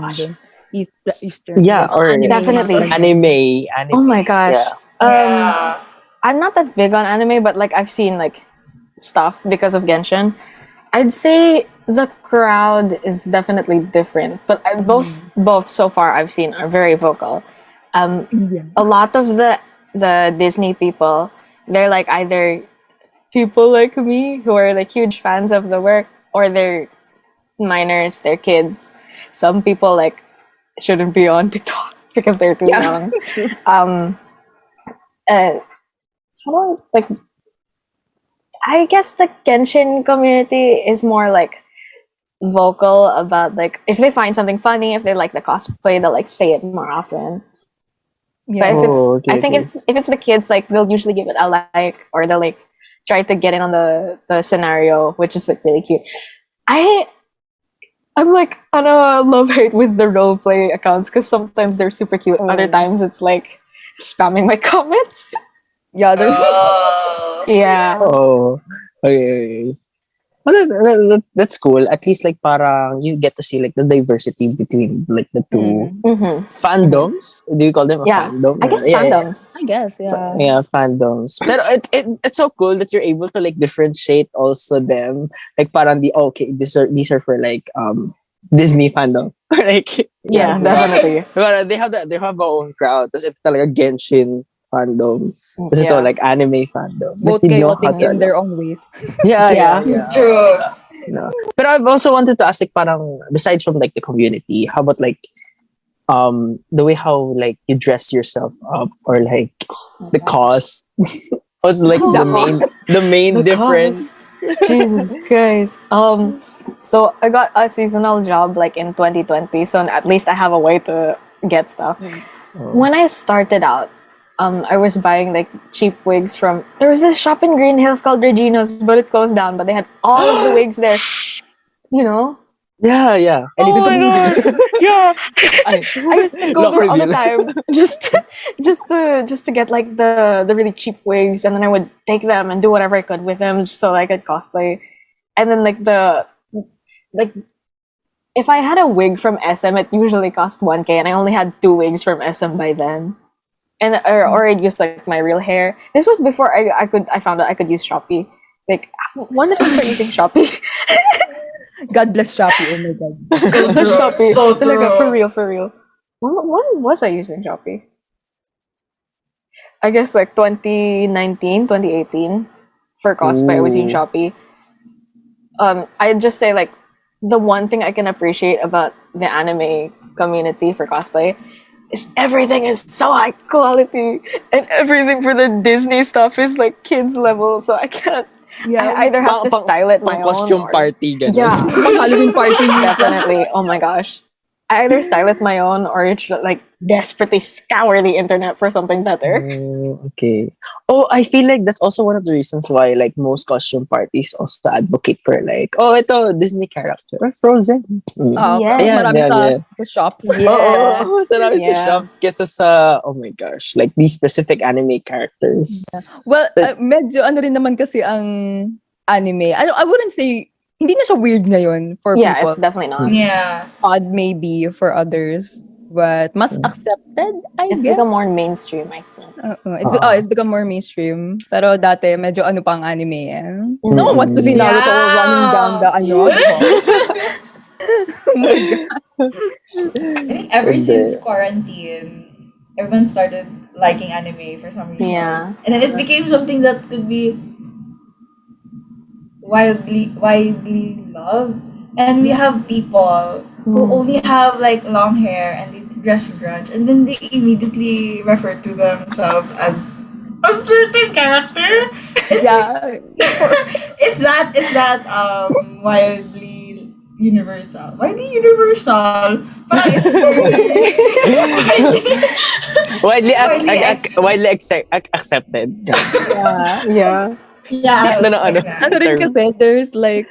Eastern? Yeah, or Definitely. anime. Oh my gosh. Yeah. I'm not that big on anime, but like I've seen like stuff because of Genshin. I'd say the crowd is definitely different, but both so far I've seen are very vocal. A lot of the Disney people, they're like either people like me who are like huge fans of the work, or they're minors, they're kids. Some people like shouldn't be on TikTok because they're too young. How do I guess the Genshin community is more like vocal about like if they find something funny, if they like the cosplay, they'll like say it more often. Yeah. But if it's, okay, I think if it's the kids, like they'll usually give it a like, or they'll like try to get in on the scenario, which is like really cute. I'm like on a love-hate with the roleplay accounts because sometimes they're super cute, other times it's like spamming my comments. Yeah, there's Yeah. Oh, okay. Well, that's cool. At least like parang you get to see like the diversity between like the two Mm-hmm. fandoms. Do you call them a Yeah, fandom? I guess Yeah, fandoms. I guess, yeah. yeah, fandoms. But it's so cool that you're able to like differentiate also them. Like parang okay, these are for like Disney fandom. Like Yeah, definitely. But they have their own crowd. Tapos ito talaga Genshin fandom. Tapos ito Yeah. like anime fandom. Both Like, you know chaotic how to- in their own ways. yeah. True. No. But I've also wanted to ask like parang besides from like the community, how about like the way how like you dress yourself up or like the cost was like the main The difference. Jesus Christ. So I got a seasonal job like in 2020, so at least I have a way to get stuff. When I started out, I was buying like cheap wigs from. There was this shop in Green Hills called Regina's, but it closed down. But they had all of the wigs there. You know? Yeah. Oh my gosh! Yeah, I used to go Lock there all the reveal. time just to get like the really cheap wigs, and then I would take them and do whatever I could with them just so I could cosplay. And then like if I had a wig from SM, it usually cost 1K, and I only had 2 wigs from SM by then. And or I'd use like my real hair. This was before I found out I could use Shopee. Like one of them for using Shopee. God bless Shopee. Oh my God. So true. Shopee. So Talaga, true. for real. When was I using Shopee? I guess like 2019, 2018 for cosplay. I was using Ooh. Shopee. I'd just say like the one thing I can appreciate about the anime community for cosplay is everything is so high quality, and everything for the Disney stuff is like kids level. So I can't. Yeah. I either have to style it my Pang own. costume or- party ganun. Yeah. Halloween party. Definitely. Oh my gosh. I either style it my own or it's like desperately scour the internet for something better. Okay. Oh, I feel like that's also one of the reasons why like most costume parties also advocate for like, ito Disney character or Frozen. Yeah. Marami yeah. sa shops. Yeah. Oo, sarami sa Yeah. shops kesa sa, oh my gosh, like these specific anime characters. Well, medyo ano rin naman kasi ang anime. I wouldn't say, hindi na siya weird ngayon for Yeah, people. it's definitely not. Yeah. Odd maybe for others. But mas accepted, I It's guess. become more mainstream, I think. It's become more mainstream. Pero dati, medyo ano pang anime eh. Mm. No one wants to see Naruto Yeah. running down the ano. Oh my God. I think ever And, since quarantine, everyone started liking anime for some reason. Yeah. And then it became something that could be widely loved. And we have people who only have like long hair and they dress grunge, and then they immediately refer to themselves as a certain character. Yeah. It's that wildly universal. Widely universal. Parang it's very widely accepted. Yeah. yeah. Ano. Ano rin kasi, there's like,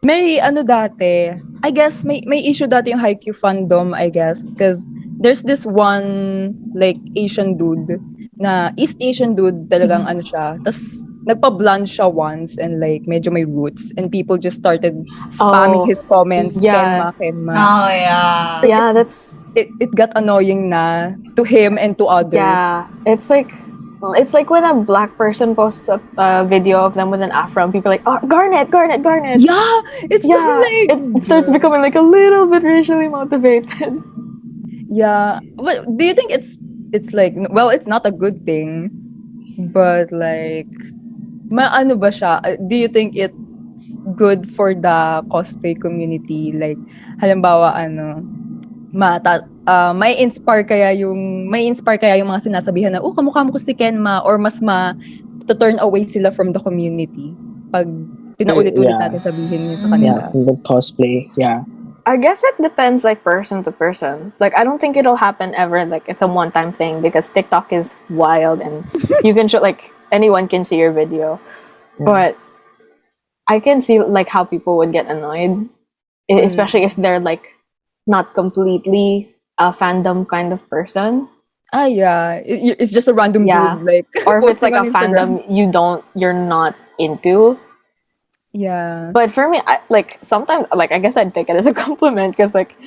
may ano dati, I guess, may issue dati yung Haikyuu fandom, I guess, because there's this one, like, Asian dude, na East Asian dude, talagang ano siya, tas nagpa-blonde siya once, and like, medyo may roots, and people just started spamming his comments, Yeah. Kenma. Oh yeah. Yeah, that's It got annoying na to him and to others. yeah. It's like when a black person posts a video of them with an afro, and people are like, oh, Garnet. Yeah, it's Yeah, like, it starts becoming like a little bit racially motivated. yeah. But do you think it's like, well, it's not a good thing. But like, maano ba siya? Do you think it's good for the cosplay community? Like, halimbawa, may inspire kaya yung mga sinasabihan na, kamukha mo ko si Kenma, or mas to turn away sila from the community pag pinaulit-ulit natin sabihin yun sa kanila. Yeah, the cosplay, yeah. I guess it depends like person to person. Like I don't think it'll happen ever. Like it's a one-time thing because TikTok is wild and you can show like anyone can see your video. Yeah. But I can see like how people would get annoyed, especially if they're like not completely a fandom kind of person. Yeah. It's just a random dude. Like, or if it's like a posting on fandom you're not into. Yeah. But for me, like sometimes, like I guess I'd take it as a compliment because, like,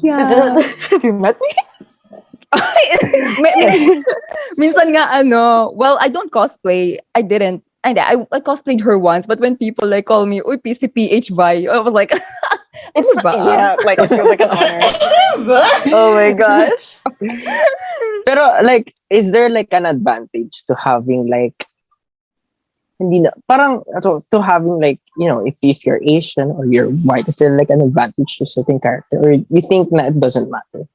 have you met me? Minsan nga well, I don't cosplay. I didn't. I cosplayed her once, but when people like call me, "Uy, PCPH vi," I was like, it's like it feels like an honor. Oh my gosh. Pero like, is there like an advantage to having like hindi na, parang to having like, you know, if you're Asian or you're white, is there like an advantage to a certain character, or you think na it doesn't matter?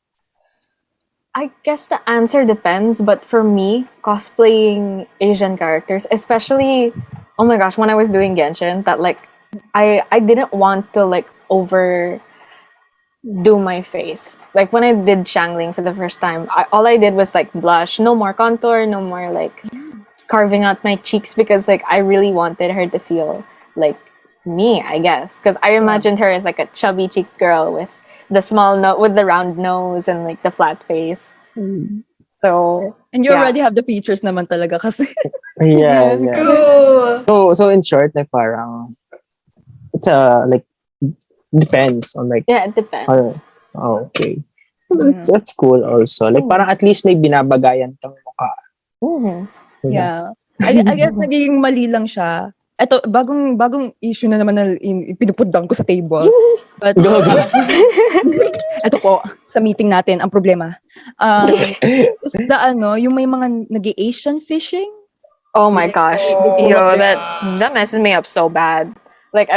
I guess the answer depends, but for me, cosplaying Asian characters, especially, oh my gosh, when I was doing Genshin, that like I didn't want to like overdo my face. Like when I did Shangling for the first time, all I did was like blush, no more contour, no more like carving out my cheeks, because like I really wanted her to feel like me, I guess, because I imagined her as like a chubby cheeked girl with the small with the round nose and like the flat face. So and you already have the features naman talaga kasi. Yeah. Cool. So in short, like parang it's like depends on like. Yeah, it depends. Okay. That's cool also. Like parang at least may binabagayan kang mukha. Mm-hmm. Yeah. I guess naging mali lang siya. Ito, bagong issue na naman na pinupudang ko sa table. But, ito po, sa meeting natin, ang problema. Is yung may mga nag-Asian fishing? Oh my gosh. Yo, that messes me up so bad. Like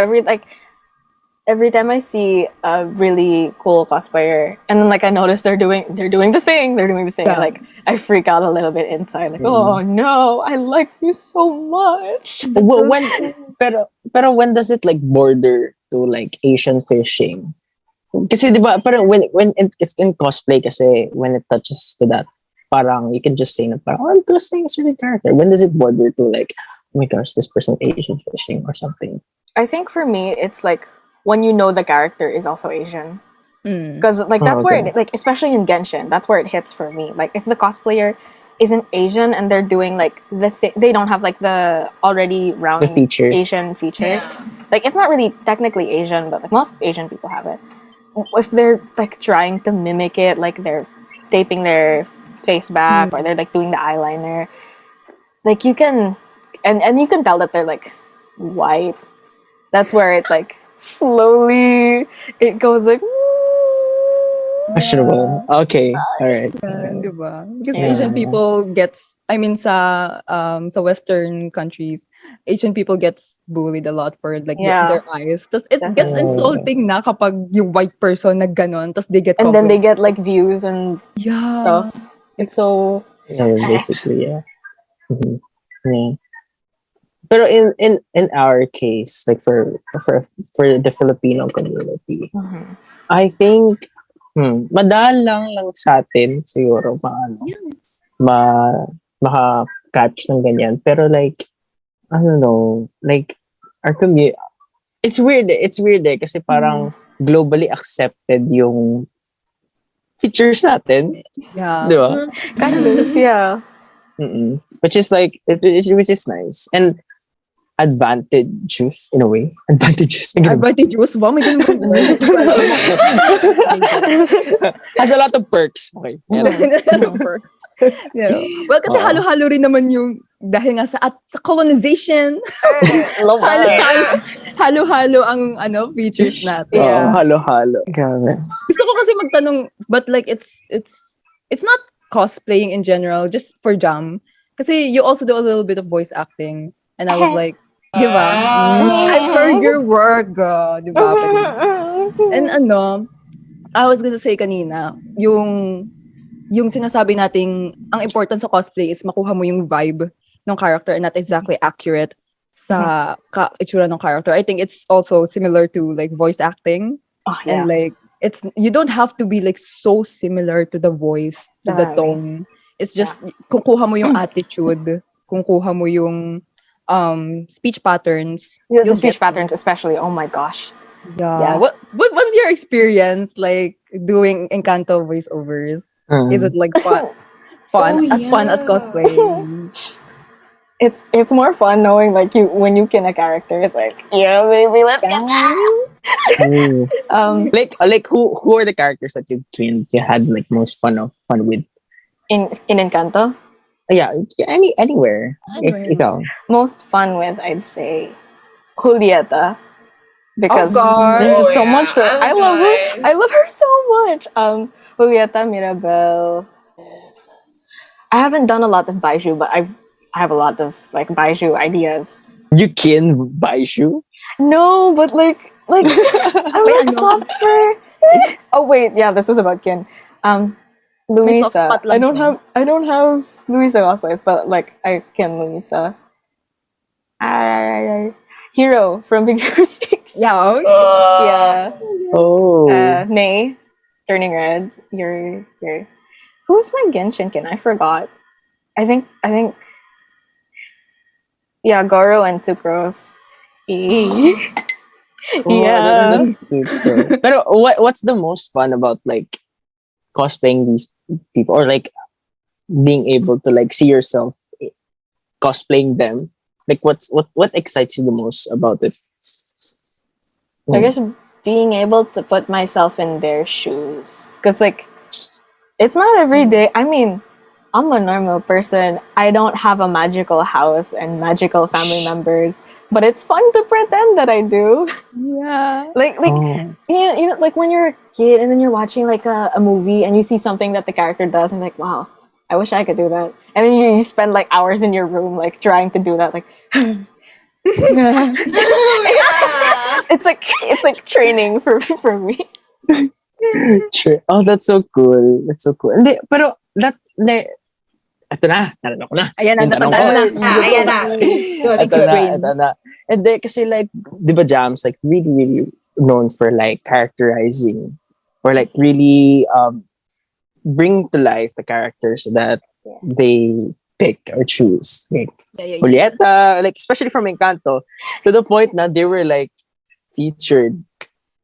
every time I see a really cool cosplayer, and then like I notice they're doing the thing. Yeah. Like I freak out a little bit inside. Like, oh no, I like you so much. Pero when does it like border to like Asian fishing? Kasi diba, parang when it's in cosplay, kasi when it touches to that, parang you can just say na parang, I'm cosplaying a certain character. When does it border to like, oh my gosh, this person Asian fishing or something? I think for me, it's like when you know the character is also Asian. Because like that's where it, like especially in Genshin, that's where it hits for me. Like if the cosplayer isn't Asian and they're doing like they don't have like the already round Asian features. Like it's not really technically Asian, but like most Asian people have it. If they're like trying to mimic it, like they're taping their face back or they're like doing the eyeliner, like you can and you can tell that they're like white. That's where it like slowly it goes like questionable. Okay, all right. Diba? Because Asian people sa Western countries, Asian people gets bullied a lot for like their eyes. Tapos it gets insulting na kapag yung white person na ganon, tapos they get and then they get like views and stuff. It's so basically Mm-hmm. Yeah. Pero in our case, like for the Filipino community, I think madalang lang sa atin siguro maka-catch ng ganyan. Pero like, I don't know, like our community, it's weird kasi parang globally accepted yung features natin. Yeah. Di ba? Kind of, yeah. Which is like, which is nice. And advantageous in a way. Advantageous. Wow, may ganun ba? Has a lot of perks. Okay. Yeah. Well, kasi halo-halo rin naman yung dahil nga sa colonization. Halo-halo ang features natin. Halo-halo. Grabe. Gusto ko kasi magtanong, but like it's not cosplaying in general, just for Jam. Kasi you also do a little bit of voice acting. And I was like, di ba? I've heard your work, girl. Di ba? And I was gonna say kanina, yung sinasabi nating ang important sa cosplay is makuha mo yung vibe ng character and not exactly accurate sa itsura ng character. I think it's also similar to like voice acting. Oh, yeah. And like you don't have to be like so similar to the voice, to the tone. It's just kung kuha mo yung attitude, kung kuha mo yung speech patterns. Yeah, the speech patterns especially. Oh my gosh. Yeah. What was your experience like doing Encanto voiceovers? Is it like fun? Fun as cosplay? It's more fun knowing like when you kin a character. It's like, yeah, baby, let's get that. Like who are the characters that you had like most fun with in Encanto? Yeah, anywhere. Ikaw. Most fun with, I'd say, Julieta, because course. there's just so much that I love her. I love her so much. Julieta, Mirabel. I haven't done a lot of Baiju, but I have a lot of like Baiju ideas. You kin Baiju? No, but like I like soft fur. Oh wait, yeah, this is about kin. Luisa. I don't have Luisa cosplays, but like I can Luisa. Hero from Big Hero 6. Yeah. Yeah. Oh. May, Turning Red. You're who's my Genshin kin? I forgot. I think yeah, Goro and Sucrose. Yeah. That's super. Pero what's the most fun about like cosplaying these people, or like being able to like see yourself cosplaying them? Like what excites you the most about it? I guess being able to put myself in their shoes, because like it's not every day. I mean, I'm a normal person. I don't have a magical house and magical family members, but it's fun to pretend that I do. Yeah. Like you know, like when you're a kid and then you're watching like a movie and you see something that the character does and like, wow, I wish I could do that. And then you spend like hours in your room like trying to do that, like it's like training for me. Sure. Oh, that's so cool. That's so cool. Hindi, pero ito na. Natanong ko na. Ayan na. Ayan na. Good. Ito na. And then, kasi like, di ba Jams, like really, really known for like characterizing or like really bring to life the characters that they pick or choose. Like Julieta, like especially from Encanto, to the point that they were like featured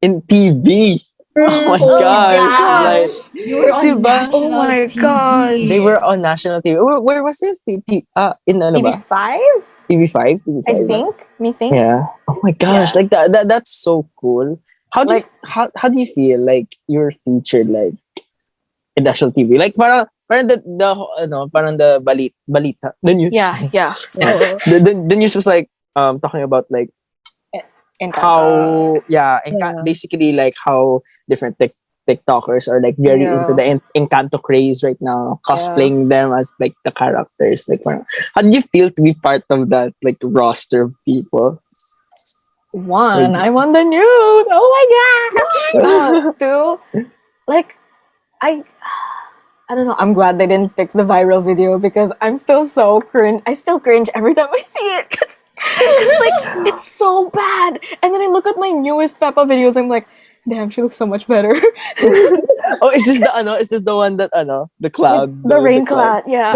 in TV. Oh my god! Like, you were on national Oh my TV. god! they were on national TV. Where was this? In ano ba? TV5? TV5? I think. Me think. Yeah. Oh my gosh! Yeah. Like that's so cool. How do you feel like you're featured like in national TV? Like parang the balita, the news. Yeah. The news was like talking about like how basically like how different TikTokers are like very into the Encanto craze right now, cosplaying them as like the characters. Like, how did you feel to be part of that like roster of people? One, I won the news. Oh my god. Two, like I don't know. I'm glad they didn't pick the viral video because I'm still so cringe. I still cringe every time I see it because like it's so bad. And then I look at my newest Peppa videos. I'm like, damn, she looks so much better. Oh, is this the one that the cloud, the rain cloud? Yeah.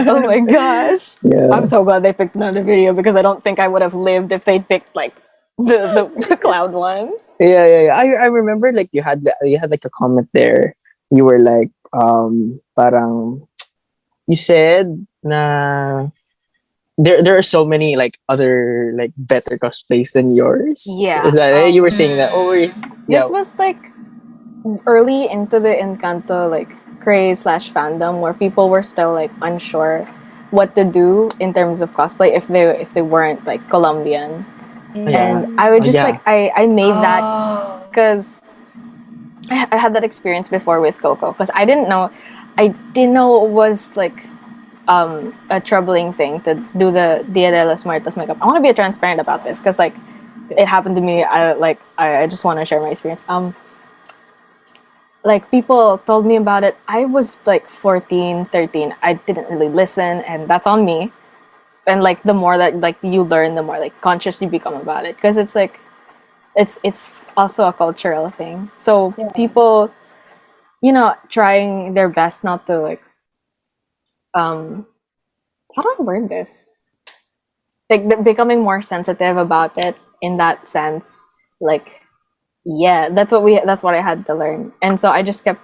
Oh my gosh. Yeah. I'm so glad they picked another video because I don't think I would have lived if they picked like the cloud one. Yeah. I remember like you had like a comment there. You were like parang you said na there are so many like other like better cosplays than yours. Yeah. You were saying that. This was like early into the Encanto like craze / fandom where people were still like unsure what to do in terms of cosplay if they weren't like Colombian. And I would just like I made that because I had that experience before with Coco because I didn't know it was like a troubling thing to do the Dia de los Muertos makeup. I want to be transparent about this because like it happened to me. I just want to share my experience. Like people told me about it. I was like 14, 13. I didn't really listen, and that's on me. And like the more that like you learn, the more like conscious you become about it, because it's like it's also a cultural thing. So people, trying their best not to like how do I word this? Like becoming more sensitive about it in that sense. Like, yeah, that's what I had to learn, and so I just kept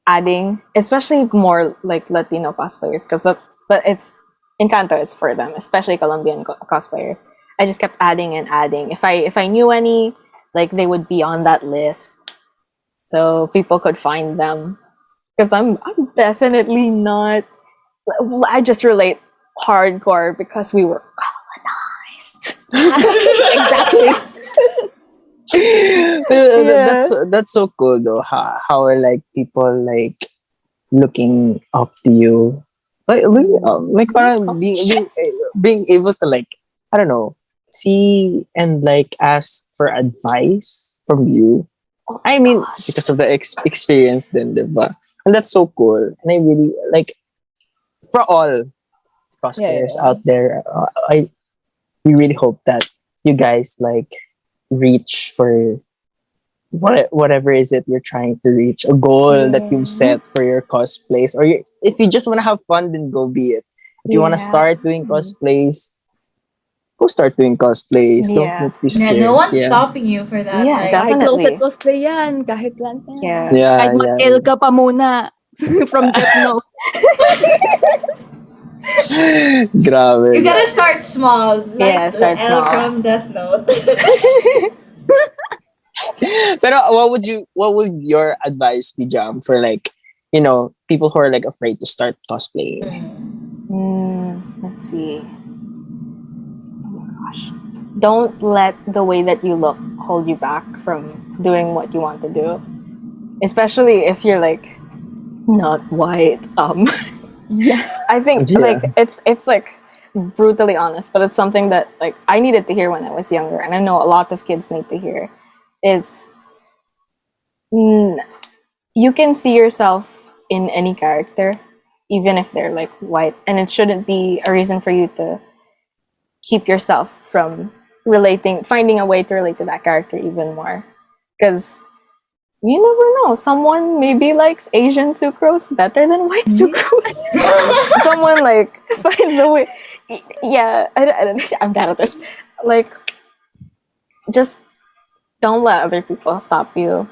adding, especially more like Latino cosplayers, because but it's Encanto is for them, especially Colombian cosplayers. I just kept adding and adding. If I knew any, like they would be on that list, so people could find them. Because I'm definitely not. I just relate hardcore because we were colonized. Exactly. That's so cool though. How are like people like looking up to you, like parang being able to like, I don't know, see and like ask for advice from you. I mean, because of the experience then, diba? And that's so cool. And I really like, for all cosplayers out there, we really hope that you guys like reach for whatever is it you're trying to reach, a goal that you've set for your cosplays, or if you just want to have fun, then go be it. If you want to start doing cosplays, go start doing cosplays. Don't be scared. No one's stopping you for that. Yeah, right? Kahit definitely. closet cosplay yan. Kahit lang yan. Yeah. Kahit mag-L ka pa muna. From Death Note. Grabe. You gotta start small, like start the L small. from Death Note. Pero what would your advice be, Jam, for like, people who are like afraid to start cosplaying? Let's see. Oh my gosh. Don't let the way that you look hold you back from doing what you want to do. Especially if you're like not white. Yeah. I think like it's like brutally honest, but it's something that like I needed to hear when I was younger, and I know a lot of kids need to hear. Is you can see yourself in any character, even if they're like white, and it shouldn't be a reason for you to keep yourself from finding a way to relate to that character even more, because you never know, someone maybe likes Asian sucrose better than white sucrose. Someone like finds a way. Yeah, I'm bad at this. Like, just don't let other people stop you.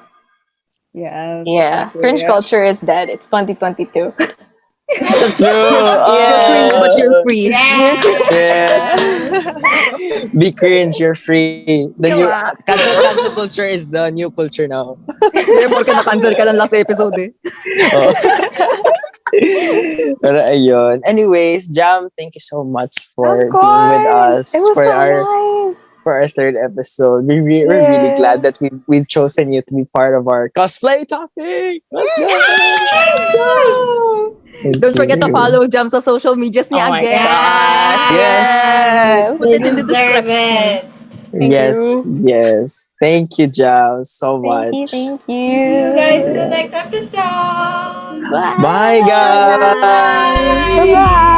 Yeah. Yeah, cringe culture is dead. It's 2022. That's true. You're cringe, but you're free. Yeah. Be cringe, you're free. The new cancel culture is the new culture now. Therefore, na-cancel ka lang last episode eh. Oh. Pero ayun. Anyways, Jam, thank you so much for being with us It was for so nice. for our third episode. We're really glad that we've chosen you to be part of our cosplay topic. Let's go! Don't forget to follow Jam sa social medias niya my again. gosh. Yes. Put it in the Deserve description. it. Yes. Thank you, Jam, so much. Thank you. See you guys in the next episode. Bye. Bye, guys. Bye. Bye.